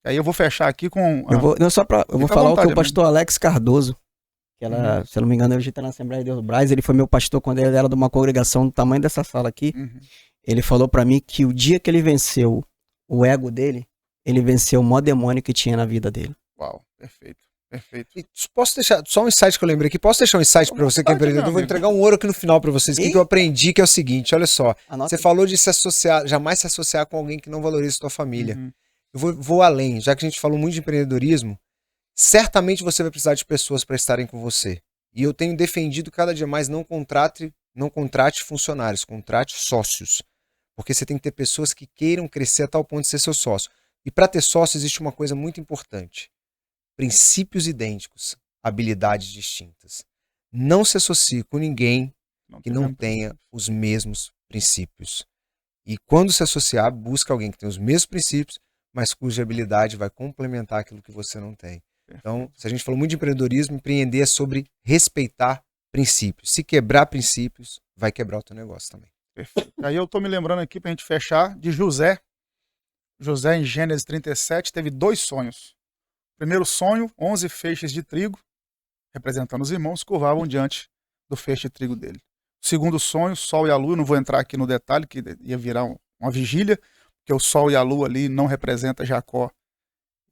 Aí eu vou fechar aqui com... Eu vou falar o que o pastor Alex Cardoso, que ela, se eu não me engano, hoje está na Assembleia de Deus do Brás, ele foi meu pastor quando ele era de uma congregação do tamanho dessa sala aqui. Ele falou para mim que o dia que ele venceu o ego dele, ele venceu o maior demônio que tinha na vida dele. Uau, perfeito. Perfeito. E posso deixar só um insight que eu lembrei aqui? Posso deixar um insight para você que é empreendedor? Eu vou entregar um ouro aqui no final para vocês. O que eu aprendi que é o seguinte, olha só. Você falou de se associar, jamais se associar com alguém que não valoriza a sua família. Eu vou além, já que a gente falou muito de empreendedorismo, certamente você vai precisar de pessoas para estarem com você. E eu tenho defendido cada dia mais não contrate funcionários, contrate sócios. Porque você tem que ter pessoas que queiram crescer a tal ponto de ser seu sócio. E para ter sócio existe uma coisa muito importante. Princípios idênticos, habilidades distintas. Não se associe com ninguém que não tenha os mesmos princípios. E quando se associar, busca alguém que tem os mesmos princípios, mas cuja habilidade vai complementar aquilo que você não tem. Então, se a gente falou muito de empreendedorismo, empreender é sobre respeitar princípios. Se quebrar princípios, vai quebrar o teu negócio também. Perfeito. Aí eu tô me lembrando aqui, pra gente fechar, de José. José, em Gênesis 37, teve 2 sonhos. Primeiro sonho, 11 feixes de trigo, representando os irmãos, curvavam diante do feixe de trigo dele. Segundo sonho, sol e a lua, eu não vou entrar aqui no detalhe, que ia virar uma vigília, porque o sol e a lua ali não representam Jacó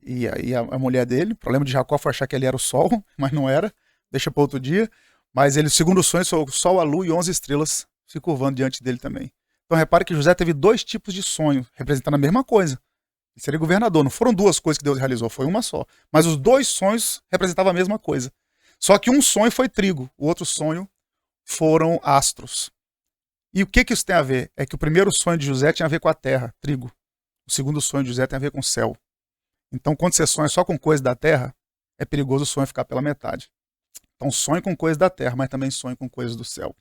e a mulher dele. O problema de Jacó foi achar que ele era o sol, mas não era, deixa para outro dia. Mas ele, segundo sonho, o sol, a lua e 11 estrelas se curvando diante dele também. Então repare que José teve 2 tipos de sonho, representando a mesma coisa. Ele seria governador, não foram 2 coisas que Deus realizou, foi uma só. Mas os 2 sonhos representavam a mesma coisa. Só que um sonho foi trigo, o outro sonho foram astros. E o que isso tem a ver? É que o primeiro sonho de José tinha a ver com a terra, trigo. O segundo sonho de José tem a ver com o céu. Então quando você sonha só com coisas da terra, é perigoso o sonho ficar pela metade. Então sonhe com coisas da terra, mas também sonhe com coisas do céu.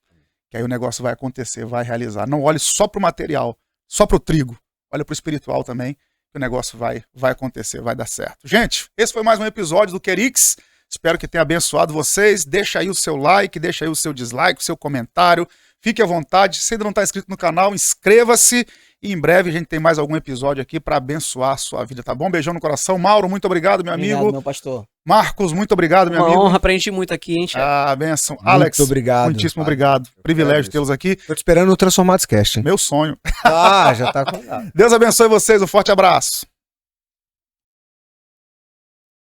Que aí o negócio vai acontecer, vai realizar. Não olhe só para o material, só para o trigo. Olha para o espiritual também. Que o negócio vai acontecer, vai dar certo. Gente, esse foi mais um episódio do Querix. Espero que tenha abençoado vocês. Deixa aí o seu like, deixa aí o seu dislike, o seu comentário. Fique à vontade. Se ainda não está inscrito no canal, inscreva-se. E em breve a gente tem mais algum episódio aqui para abençoar a sua vida, tá bom? Beijão no coração. Mauro, muito obrigado, meu amigo. Obrigado, meu pastor. Marcos, muito obrigado, meu amigo. Uma honra, aprendi muito aqui, hein, chefe? Ah, benção. Alex, muito obrigado. Muitíssimo obrigado. Privilégio tê-los aqui. Tô te esperando no Transformados Cast, hein? Meu sonho. Ah, já tá acordado. Deus abençoe vocês. Um forte abraço.